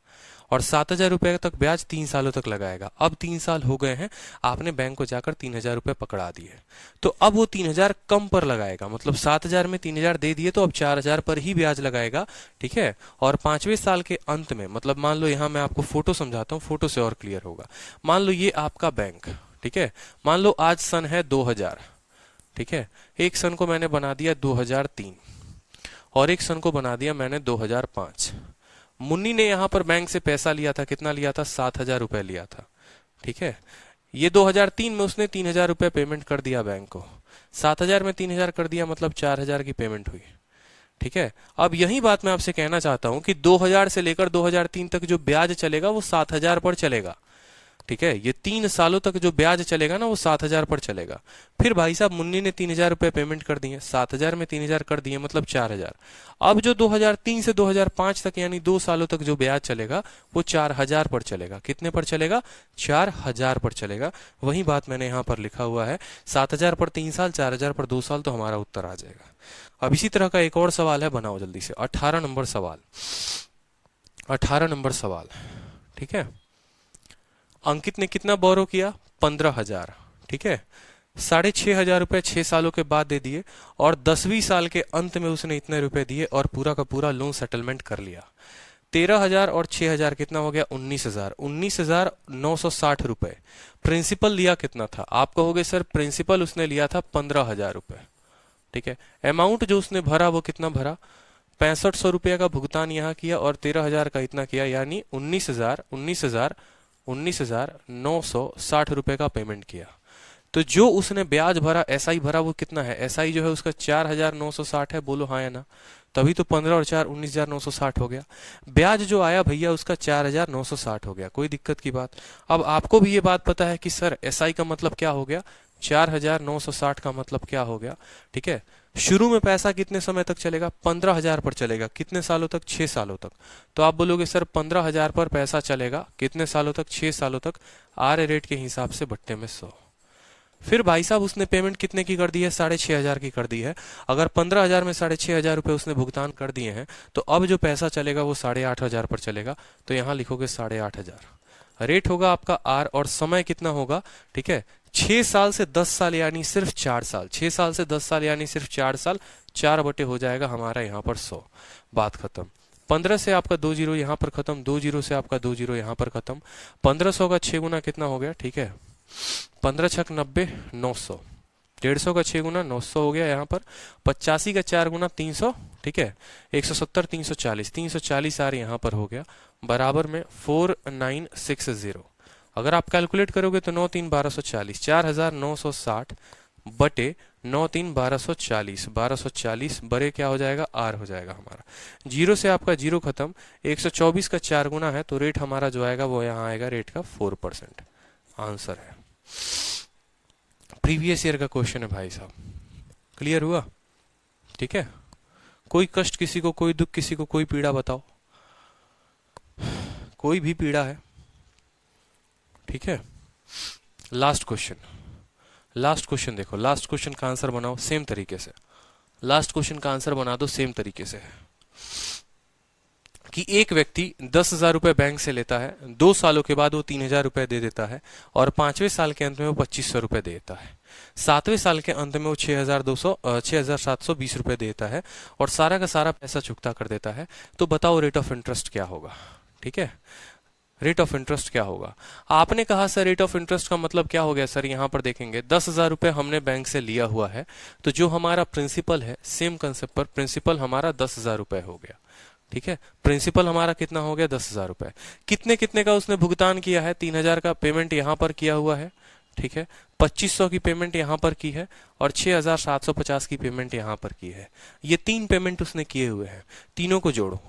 और 7,000 रुपए तक ब्याज 3 सालों तक लगाएगा। अब 3 साल हो गए हैं, आपने बैंक को जाकर 3,000 रुपए पकड़ा दिए, तो अब वो 3,000 कम पर लगाएगा, मतलब 7,000 में 3,000 दे दिए तो अब 4,000 पर ही ब्याज लगाएगा। ठीक है, और 5वें साल के अंत में, मतलब मान लो यहाँ मैं आपको फोटो समझाता हूँ, फोटो से और क्लियर होगा। मान लो ये आपका बैंक, ठीक है, मान लो आज सन है 2000, ठीक है, एक सन को मैंने बना दिया 2003 और एक सन को बना दिया मैंने 2005। मुन्नी ने यहां पर बैंक से पैसा लिया था, कितना लिया था? 7,000 रुपए लिया था। ठीक है, ये 2003 में उसने 3,000 रुपए पेमेंट कर दिया बैंक को, 7,000 में 3,000 कर दिया, मतलब 4,000 की पेमेंट हुई। ठीक है, अब यही बात मैं आपसे कहना चाहता हूं कि 2000 से लेकर 2003 तक जो ब्याज चलेगा वो 7,000 पर चलेगा। ठीक है, ये 3 सालों तक जो ब्याज चलेगा ना वो 7,000 पर चलेगा। फिर भाई साहब मुन्नी ने 3,000 रुपए पेमेंट कर दिए, 7,000 में 3,000 कर दिए, मतलब 4,000। अब जो 2003 से 2005 तक यानी 2 सालों तक जो ब्याज चलेगा वो 4,000 पर चलेगा। कितने पर चलेगा? 4,000 पर चलेगा। वही बात मैंने यहाँ पर लिखा हुआ है, 7,000 पर 3 साल, 4,000 पर 2 साल, तो हमारा उत्तर आ जाएगा। अब इसी तरह का एक और सवाल है, बनाओ जल्दी से। 18 नंबर सवाल, 18 नंबर सवाल। ठीक है, अंकित ने कितना बोरो किया? 15,000। ठीक है, 6,500 रुपए 6 सालों के बाद दे दिए, और 10वीं साल के अंत में उसने इतने रुपए दिए और पूरा का पूरा लोन सेटलमेंट कर लिया। 13,000 और 6,000 कितना हो गया? 19,000। 19,960 रुपए। प्रिंसिपल लिया कितना था? आप कहोगे सर प्रिंसिपल उसने लिया था 15,000 रुपए। ठीक है, अमाउंट जो उसने भरा वो कितना भरा? 6500 रुपया का भुगतान यहाँ किया और 13,000 का इतना किया, यानी 19,960 रुपए का पेमेंट किया। तो जो उसने ब्याज भरा, एसआई भरा, वो कितना है? एसआई जो है उसका 4,960 है, बोलो हाँ या ना? तभी तो 15 और 4 19,960 हो गया। ब्याज जो आया भैया उसका 4,960 हो गया, कोई दिक्कत की बात। अब आपको भी ये बात पता है कि सर एसआई का मतलब क्या हो गया, 4,960 का मतलब क्या हो गया। ठीक है, शुरू में पैसा कितने समय तक चलेगा? 15,000 पर चलेगा। कितने सालों तक? 6 सालों तक। तो आप बोलोगे सर 15,000 पर पैसा चलेगा कितने सालों तक? 6 सालों तक। आर रेट के हिसाब से बट्टे में 100। फिर भाई साहब उसने पेमेंट कितने की कर दी है? 6,500 की कर दी है। अगर 15,000 में 6,500 रुपए उसने भुगतान कर दिए हैं, तो अब जो पैसा चलेगा वो 8,500 पर चलेगा। तो यहाँ लिखोगे 8,500। रेट होगा आपका आर, और समय कितना होगा? ठीक है, 6 साल से 10 साल यानी सिर्फ 4 साल। 6 साल से 10 साल यानी सिर्फ 4 साल। 4 बटे हो जाएगा हमारा यहाँ पर 100। बात खत्म। 15 से आपका 2 जीरो यहाँ पर खत्म, 2 जीरो से आपका 2 जीरो यहाँ पर खत्म। 1500 का 6 गुना कितना हो गया? ठीक है, 15 छक 90, 900। 150 का 6 गुना 900 हो गया यहाँ पर। 85 का 4 गुना 300। ठीक है, 170, 340, 340 आर यहाँ पर हो गया, बराबर में 4960। अगर आप कैलकुलेट करोगे तो 9 3 1240, 4,960 बटे 9 3 1240, 1240 बड़े क्या हो जाएगा? आर हो जाएगा हमारा। जीरो से आपका जीरो खत्म। 124 का 4 गुना है, तो रेट हमारा जो आएगा वो यहाँ आएगा रेट का 4%। आंसर है। प्रीवियस ईयर का क्वेश्चन है भाई साहब, क्लियर हुआ? ठीक है, कोई कष्ट किसी को, कोई दुख किसी को, कोई पीड़ा बताओ। कोई भी पीड़ा है? ठीक है, लास्ट क्वेश्चन, लास्ट क्वेश्चन देखो, लास्ट क्वेश्चन का आंसर बनाओ सेम तरीके से, लास्ट क्वेश्चन का आंसर बना दो सेम तरीके से कि एक व्यक्ति 10,000 रुपए बैंक से लेता है, 2 सालों के बाद वो 3,000 रुपए दे देता है और 5वें साल के अंत में वो 2,500 रुपए देता है, 7वें साल के अंत में वो 6,720 रुपए देता है और सारा का सारा पैसा चुकता कर देता है। तो बताओ रेट ऑफ इंटरेस्ट क्या होगा? ठीक है, रेट ऑफ इंटरेस्ट क्या होगा? आपने कहा सर रेट ऑफ इंटरेस्ट का मतलब क्या हो गया सर? यहां पर देखेंगे 10,000 रुपए हमने बैंक से लिया हुआ है, तो जो हमारा प्रिंसिपल है, सेम कंसेप्ट पर प्रिंसिपल हमारा 10,000 रुपए हो गया। ठीक है, प्रिंसिपल हमारा कितना हो गया? 10,000 रुपए। कितने कितने का उसने भुगतान किया है? 3,000 का पेमेंट यहां पर किया हुआ है। ठीक है, 2,500 की पेमेंट यहां पर की है और 6,750 की पेमेंट यहां पर की है। ये 3 पेमेंट उसने किए हुए हैं, तीनों को जोड़ो,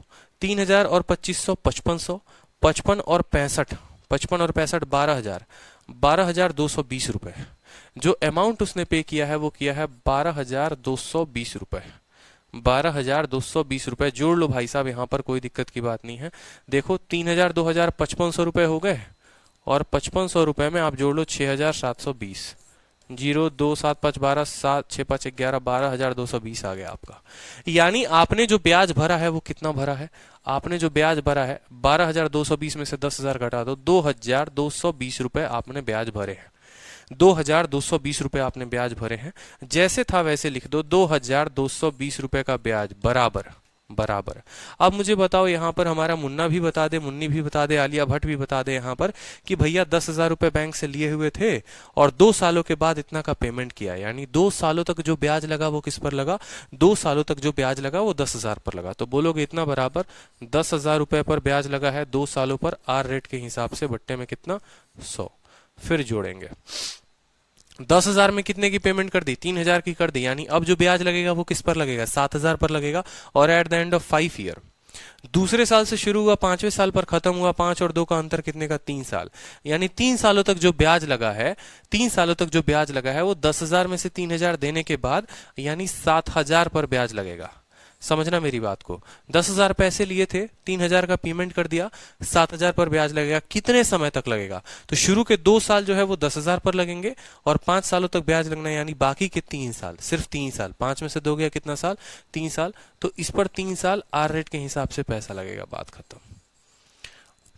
3,000 और 2,500 5500, 55 और 65, 55 और 65 12,000, 12,220 रुपए। जो अमाउंट उसने पे किया है वो किया है 12,220 रुपए। 12,220 रुपए जोड़ लो भाई साहब, यहां पर कोई दिक्कत की बात नहीं है। देखो 3,000 2,000 5,500 रुपए हो गए और 5,500 रुपए में आप जोड़ लो 6,720, 0 2 7 5 12 7 6 5 11, 12,220 आ गया आपका। यानी आपने जो ब्याज भरा है वो कितना भरा है? आपने जो ब्याज भरा है 12,220 में से 10,000 घटा दो, 2,220 रुपए आपने ब्याज भरे हैं। 2,220 रुपए आपने ब्याज भरे हैं, जैसे था वैसे लिख दो, 2,220 रुपए का ब्याज बराबर बराबर। अब मुझे बताओ, यहां पर हमारा मुन्ना भी बता दे, मुन्नी भी बता दे, आलिया भट्ट भी बता दे यहां पर कि भैया 10,000 रुपए बैंक से लिए हुए थे और 2 सालों के बाद इतना का पेमेंट किया, यानी 2 सालों तक जो ब्याज लगा वो किस पर लगा? 2 सालों तक जो ब्याज लगा वो 10,000 पर लगा। तो बोलोगे इतना बराबर 10,000 रुपए पर ब्याज लगा है 2 सालों पर, आर रेट के हिसाब से, बट्टे में कितना? 100। फिर जोड़ेंगे, 10,000 में कितने की पेमेंट कर दी? 3,000 की कर दी, यानी अब जो ब्याज लगेगा वो किस पर लगेगा? 7,000 पर लगेगा। और at the end of 5 year, दूसरे साल से शुरू हुआ, 5वें साल पर खत्म हुआ, 5 और 2 का अंतर कितने का? 3 साल। यानी 3 सालों तक जो ब्याज लगा है, 3 सालों तक जो ब्याज लगा है वो 10,000 में से 3,000 देने के बाद यानी 7,000 पर ब्याज लगेगा। समझना मेरी बात को, 10,000 पैसे लिए थे, 3,000 का पेमेंट कर दिया, 7,000 पर ब्याज लगेगा। कितने समय तक लगेगा? तो शुरू के 2 साल जो है वो 10,000 पर लगेंगे और 5 सालों तक ब्याज लगना है, यानी बाकी के 3 साल, सिर्फ 3 साल, 5 में से 2 गया कितना साल? 3 साल। तो इस पर 3 साल आर रेट के हिसाब से पैसा लगेगा, बात खत्म।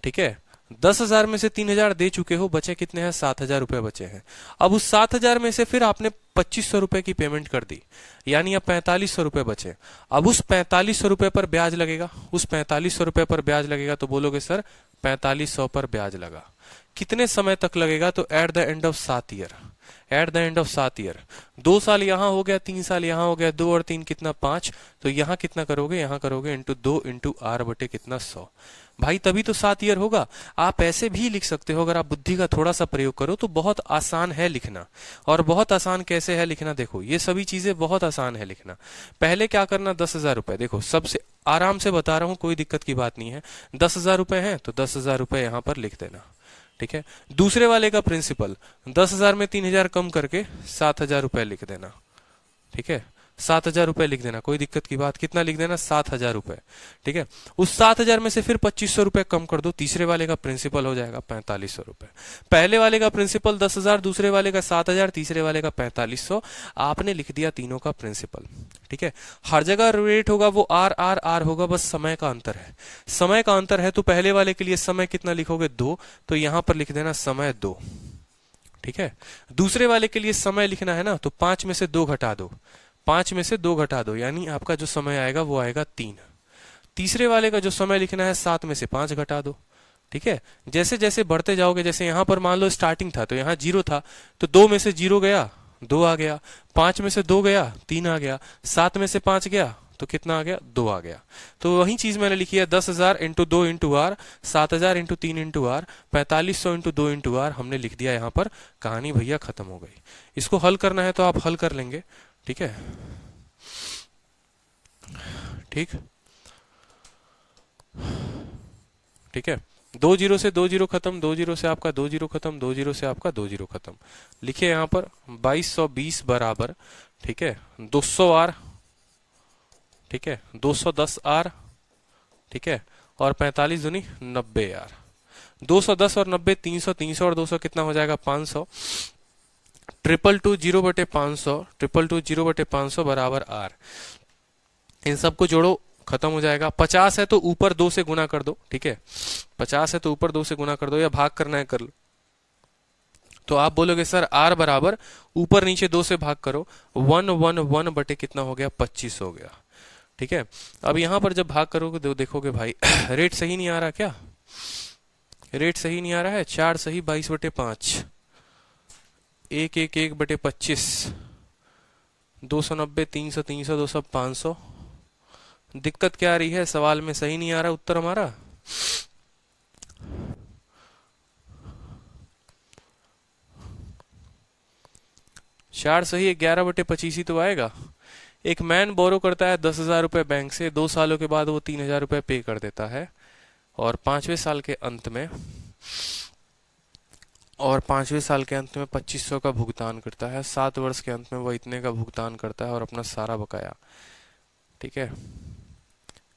ठीक है, 10,000 में से 3,000 दे चुके हो, बचे कितने हैं? 7,000 रुपए बचे हैं। अब उस 7,000 में से फिर आपने 2,500 रुपए की पेमेंट कर दी, यानी अब 4,500 रुपए बचे। अब उस 4,500 रुपए पर ब्याज लगेगा, उस 4,500 रुपए पर ब्याज लगेगा। तो बोलोगे सर 4,500 पर ब्याज लगा, कितने समय तक लगेगा? तो at the end of 7 year, at the end of 7 year. 2 साल यहां हो गया, 3 साल यहां हो गया, 2 और 3 कितना? 5। तो यहां कितना करोगे? यहां करोगे इंटू 2 इंटू आर बटे कितना? 100। भाई तभी तो 7 ईयर होगा। आप ऐसे भी लिख सकते हो, अगर आप बुद्धि का थोड़ा सा प्रयोग करो तो बहुत आसान है लिखना। और बहुत आसान कैसे है लिखना? देखो ये सभी चीजें बहुत आसान है लिखना। पहले क्या करना? 10,000 रुपए, देखो सबसे आराम से बता रहा हूं, कोई दिक्कत की बात नहीं है। 10,000 रुपए है तो 10,000 रुपए यहां पर लिख देना। ठीक है, दूसरे वाले का प्रिंसिपल 10,000 में 3,000 कम करके 7,000 रुपए लिख देना। ठीक है, 7,000 रुपए लिख देना, कोई दिक्कत की बात। कितना लिख देना? 7,000 रुपए। ठीक है, उस 7,000 में से फिर 2,500 रुपए कम कर दो, तीसरे वाले का प्रिंसिपल हो जाएगा 4,500 रुपए। पहले वाले का प्रिंसिपल 10,000, दूसरे वाले का 7,000, तीसरे वाले का 4,500। आपने लिख दिया तीनों का प्रिंसिपल। ठीक है, हर जगह रेट होगा वो आर आर आर होगा, बस समय का अंतर है। समय का अंतर है तो पहले वाले के लिए समय कितना लिखोगे? 2, तो यहां पर लिख देना समय 2। ठीक है, दूसरे वाले के लिए समय लिखना है ना, तो 5 में से 2 घटा दो, 5 में से 2 घटा दो, यानी आपका जो समय आएगा वो आएगा 3। तीसरे वाले का जो समय लिखना है 7 में से 5 घटा दो। ठीक है, जैसे जैसे बढ़ते जाओगे, जैसे यहां पर मान लो स्टार्टिंग था तो यहां 0 था, तो 2 में से 0 गया, 2 आ गया, 5 में से 2 गया, 3 आ गया, 7 में से 5 गया तो कितना आ गया? 2 आ गया। तो वही चीज मैंने लिखी है, 10,000 into 2 into R, 7,000 into 3 into R, 4,500 into 2 into R, हमने लिख दिया यहाँ पर। कहानी भैया खत्म हो गई। इसको हल करना है तो आप हल कर लेंगे। ठीक है, ठीक ठीक है, 2 जीरो से 2 जीरो खत्म, 2 जीरो से आपका 2 जीरो खत्म, 2 जीरो से आपका 2 जीरो खत्म। लिखिए यहाँ पर 2220 बराबर, ठीक है, 200 आर, ठीक है, 210 आर, ठीक है, और 45 दूनी 90 आर। 210 और 90 300, 300 और 200 कितना हो जाएगा 500। 222 0/500, 222 0/500 बराबर आर। इन सबको जोड़ो, खत्म हो जाएगा। 50 है तो ऊपर 2 से गुना कर दो, ठीक है। 50 है तो ऊपर 2 से गुना कर दो, या भाग करना है कर लो। तो आप बोलोगे सर आर बराबर ऊपर नीचे 2 से भाग करो, 111 बटे कितना हो गया 25 हो गया, ठीक है। अब यहां पर जब भाग करोगे तो देखोगे भाई रेट सही नहीं आ रहा, क्या रेट सही नहीं आ रहा है। 4 सही 22/5, 111/25, 290, 300, 300, 200, 500। दिक्कत क्या आ रही है, सवाल में सही नहीं आ रहा उत्तर हमारा। चार सही 11/25 ही तो आएगा। एक मैन बोरो करता है 10,000 रुपए बैंक से, 2 सालों के बाद वो 3,000 रुपए पे कर देता है, और पांचवें साल के अंत में 2500 का भुगतान करता है। 7 वर्ष के अंत में वो इतने का भुगतान करता है और अपना सारा बकाया, ठीक है।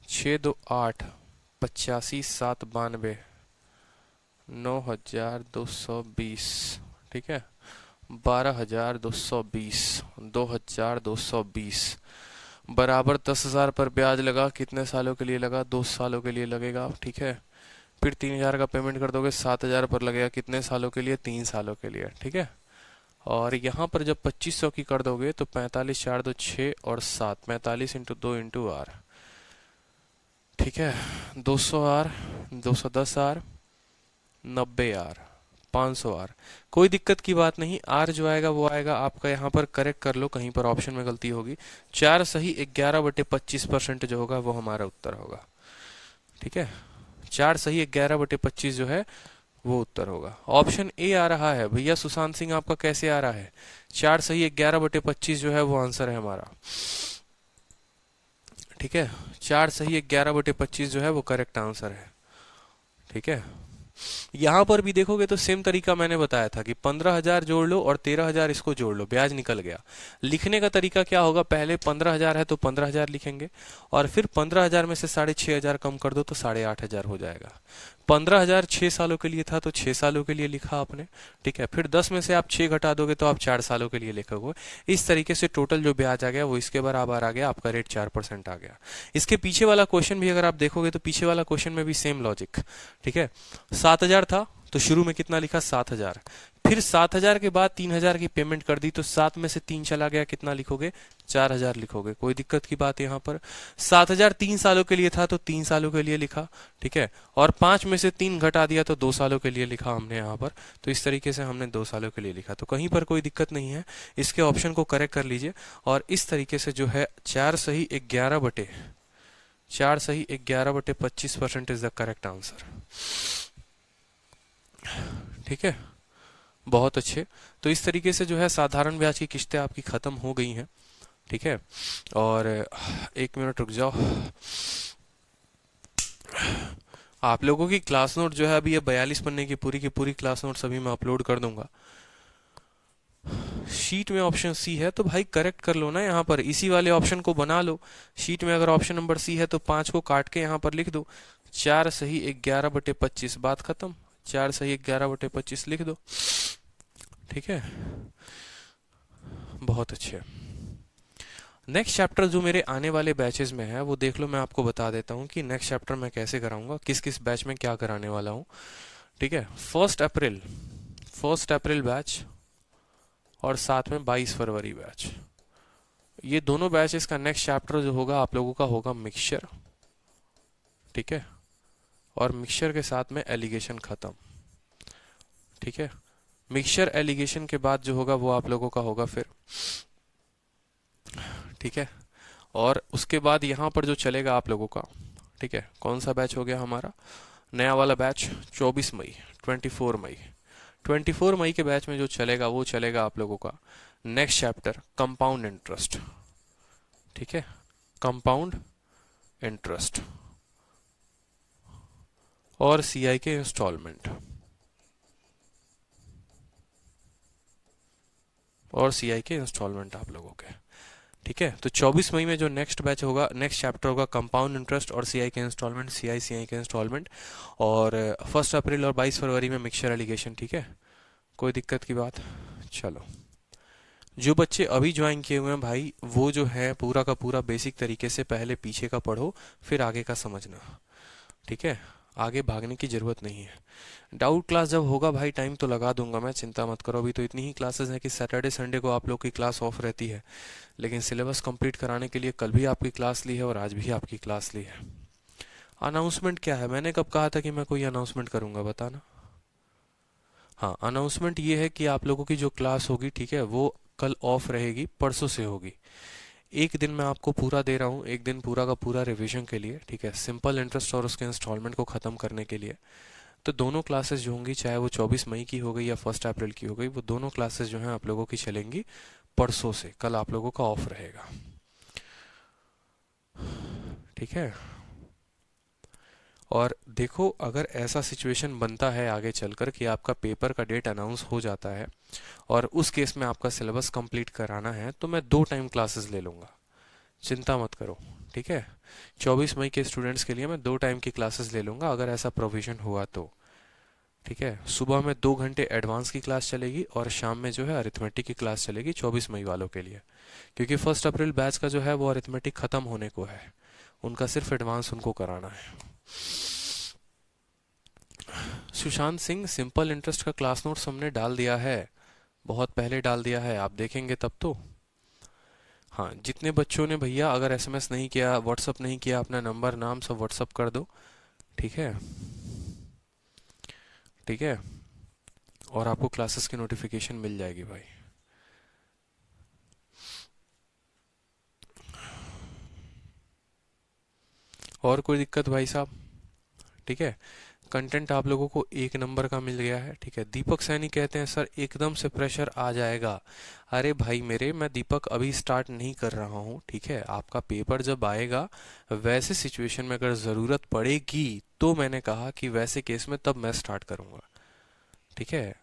6 2 8 85 7 92 9,220, ठीक है। 12,220, 2,220 बराबर 10,000 पर ब्याज लगा। कितने सालों के लिए लगा, 2 सालों के लिए लगेगा, ठीक है। फिर 3,000 का पेमेंट कर दोगे, 7,000 पर लगेगा। कितने सालों के लिए, 3 सालों के लिए, ठीक है। और यहाँ पर जब 2500 की कर दोगे तो 45 4 2 6 और 7, 45 × 2 × आर, ठीक है। 200 आर, 210 आर, 90 आर, 500 आर। कोई दिक्कत की बात नहीं, आर जो आएगा वो आएगा आपका। यहाँ पर करेक्ट कर लो, कहीं पर ऑप्शन में गलती होगी। 4 सही 11/25% जो होगा वो हमारा उत्तर होगा, ठीक है। 4 सही 11/25 जो है वो उत्तर होगा। ऑप्शन ए आ रहा है भैया सुशांत सिंह, आपका कैसे आ रहा है। 4 सही 11/25 जो है वो आंसर है हमारा, ठीक है। 4 सही 11/25 जो है वो करेक्ट आंसर है, ठीक है। यहां पर भी देखोगे तो सेम तरीका मैंने बताया था कि 15,000 जोड़ लो और 13,000 इसको जोड़ लो, ब्याज निकल गया। लिखने का तरीका क्या होगा, पहले 15,000 है तो 15,000 लिखेंगे, और फिर 15,000 में से 6,500 कम कर दो तो 8,500 हो जाएगा। 15,000 6 सालों के लिए था तो 6 सालों के लिए लिखा आपने, ठीक है। फिर 10 में से आप 6 घटा दोगे तो आप 4 सालों के लिए लिखोगे। इस तरीके से टोटल जो ब्याज आ गया वो इसके बराबर आ गया, आपका रेट 4% आ गया। इसके पीछे वाला क्वेश्चन भी अगर आप देखोगे तो पीछे वाला क्वेश्चन में भी सेम लॉजिक, ठीक है। 7,000 था तो शुरू में कितना लिखा 7,000, फिर 7,000 के बाद 3,000 की पेमेंट कर दी तो 7 में से 3 चला गया, कितना लिखोगे 4,000 लिखोगे। कोई दिक्कत की बात यहाँ पर। 7,000 3 सालों के लिए था तो 3 सालों के लिए लिखा, ठीक है। और 5 में से 3 घटा दिया तो 2 सालों के लिए लिखा हमने यहाँ पर। तो इस तरीके से हमने 2 सालों के लिए लिखा, तो कहीं पर कोई दिक्कत नहीं है। इसके ऑप्शन को करेक्ट कर लीजिए, और इस तरीके से जो है 4 सही 11/25% इज द करेक्ट आंसर, ठीक है। बहुत अच्छे। तो इस तरीके से जो है साधारण ब्याज की किस्तें आपकी खत्म हो गई हैं, ठीक है। और 1 मिनट रुक जाओ, आप लोगों की क्लास नोट जो है अभी ये 42 पन्ने की पूरी क्लास नोट सभी मैं अपलोड कर दूंगा। शीट में ऑप्शन सी है तो भाई करेक्ट कर लो ना, यहाँ पर इसी वाले ऑप्शन को बना लो। शीट में अगर ऑप्शन नंबर सी है तो 5 को काट के यहाँ पर लिख दो। 4 सही 11/25, बात खत्म। 4 सही 11/25 लिख दो, ठीक है। बहुत अच्छे। नेक्स्ट चैप्टर जो मेरे आने वाले बैचेस में है वो देख लो, मैं आपको बता देता हूँ कि नेक्स्ट चैप्टर मैं कैसे कराऊंगा, किस किस बैच में क्या कराने वाला हूँ, ठीक है। 1 अप्रैल बैच और साथ में 22 फरवरी बैच, ये दोनों बैचेस का नेक्स्ट चैप्टर जो होगा आप लोगों का होगा मिक्सचर, ठीक है। और मिक्सचर के साथ में एलिगेशन खत्म, ठीक है। मिक्सचर एलिगेशन के बाद जो होगा वो आप लोगों का होगा फिर, ठीक है। और उसके बाद यहाँ पर जो चलेगा आप लोगों का, ठीक है, कौन सा बैच हो गया हमारा नया वाला बैच, 24 मई 24 मई के बैच में जो चलेगा वो चलेगा आप लोगों का नेक्स्ट चैप्टर कंपाउंड इंटरेस्ट, ठीक है। कंपाउंड इंटरेस्ट और सीआई के इंस्टॉलमेंट, आप लोगों के ठीक है, तो 24 मई में जो नेक्स्ट बैच होगा, नेक्स्ट चैप्टर होगा कंपाउंड इंटरेस्ट और सीआई के इंस्टॉलमेंट, सीआई के इंस्टॉलमेंट, और 1 अप्रैल और 22 फरवरी में मिक्सचर एलिगेशन। ठीक है, कोई दिक्कत की बात? चलो, जो बच्चे अभी ज्वाइन किए हुए हैं भाई, वो जो है पूरा का पूरा बेसिक तरीके से पहले पीछे का पढ़ो, फिर आगे का समझना। ठीक है, आगे भागने की जरूरत नहीं है। डाउट क्लास जब होगा भाई, टाइम तो लगा दूंगा मैं, चिंता मत करो। अभी तो इतनी ही क्लासेस हैं कि सैटरडे संडे को आप लोग की क्लास ऑफ रहती है, लेकिन सिलेबस कंप्लीट कराने के लिए कल भी आपकी क्लास ली है और आज भी आपकी क्लास ली है। अनाउंसमेंट क्या है? मैंने कब कहा था कि मैं कोई अनाउंसमेंट करूंगा, बताना। हाँ, अनाउंसमेंट ये है कि आप लोगों की जो क्लास होगी, ठीक है, वो कल ऑफ रहेगी, परसों से होगी। एक दिन मैं आपको पूरा दे रहा हूँ, एक दिन पूरा का पूरा रिवीजन के लिए, ठीक है, सिंपल इंटरेस्ट और उसके इंस्टॉलमेंट को ख़त्म करने के लिए। तो दोनों क्लासेस जो होंगी, चाहे वो 24 मई की हो गई या 1 अप्रैल की हो गई, वो दोनों क्लासेस जो हैं आप लोगों की चलेंगी परसों से। कल आप लोगों का ऑफ रहेगा। ठीक है, और देखो, अगर ऐसा सिचुएशन बनता है आगे चलकर कि आपका पेपर का डेट अनाउंस हो जाता है और उस केस में आपका सिलेबस कंप्लीट कराना है, तो मैं 2 टाइम क्लासेस ले लूँगा, चिंता मत करो। ठीक है, 24 मई के स्टूडेंट्स के लिए मैं 2 टाइम की क्लासेस ले लूँगा, अगर ऐसा प्रोविजन हुआ तो। ठीक है, सुबह में 2 घंटे एडवांस की क्लास चलेगी और शाम में जो है अरिथमेटिक की क्लास चलेगी 24 मई वालों के लिए, क्योंकि 1 अप्रैल बैच का जो है वो अरिथमेटिक ख़त्म होने को है, उनका सिर्फ एडवांस उनको कराना है। सुशांत सिंह, सिंपल इंटरेस्ट का क्लास नोट्स हमने डाल दिया है, बहुत पहले डाल दिया है, आप देखेंगे तब तो। हाँ, जितने बच्चों ने भैया अगर एसएमएस नहीं किया, व्हाट्सअप नहीं किया, अपना नंबर नाम सब व्हाट्सअप कर दो। ठीक है, ठीक है, और आपको क्लासेस की नोटिफिकेशन मिल जाएगी भाई। और कोई दिक्कत भाई साहब? ठीक है, कंटेंट आप लोगों को 1 नंबर का मिल गया है। ठीक है, दीपक सैनी कहते हैं सर एकदम से प्रेशर आ जाएगा। अरे भाई मेरे, मैं दीपक अभी स्टार्ट नहीं कर रहा हूँ। ठीक है, आपका पेपर जब आएगा, वैसे सिचुएशन में अगर ज़रूरत पड़ेगी तो मैंने कहा कि वैसे केस में तब मैं स्टार्ट करूँगा। ठीक है,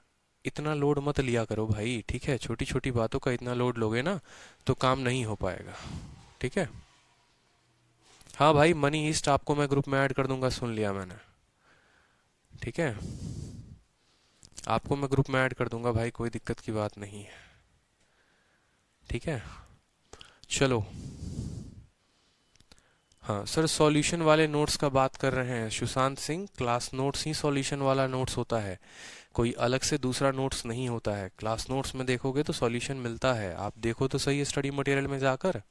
इतना लोड मत लिया करो भाई। ठीक है, छोटी छोटी बातों का इतना लोड लोगे ना तो काम नहीं हो पाएगा। ठीक है, हाँ भाई, मनी ईस्ट आपको मैं ग्रुप में ऐड कर दूंगा, सुन लिया मैंने। ठीक है, आपको मैं ग्रुप में ऐड कर दूंगा भाई, कोई दिक्कत की बात नहीं है। ठीक है, चलो। हाँ सर, सॉल्यूशन वाले नोट्स का बात कर रहे हैं सुशांत सिंह, क्लास नोट्स ही सॉल्यूशन वाला नोट्स होता है, कोई अलग से दूसरा नोट्स नहीं होता है। क्लास नोट्स में देखोगे तो सॉल्यूशन मिलता है, आप देखो तो सही स्टडी मटेरियल में जाकर।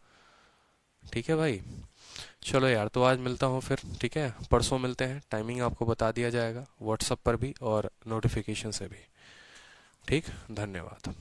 ठीक है भाई, चलो यार, तो आज मिलता हूँ फिर। ठीक है, परसों मिलते हैं, टाइमिंग आपको बता दिया जाएगा व्हाट्सएप पर भी और नोटिफिकेशन से भी। ठीक, धन्यवाद।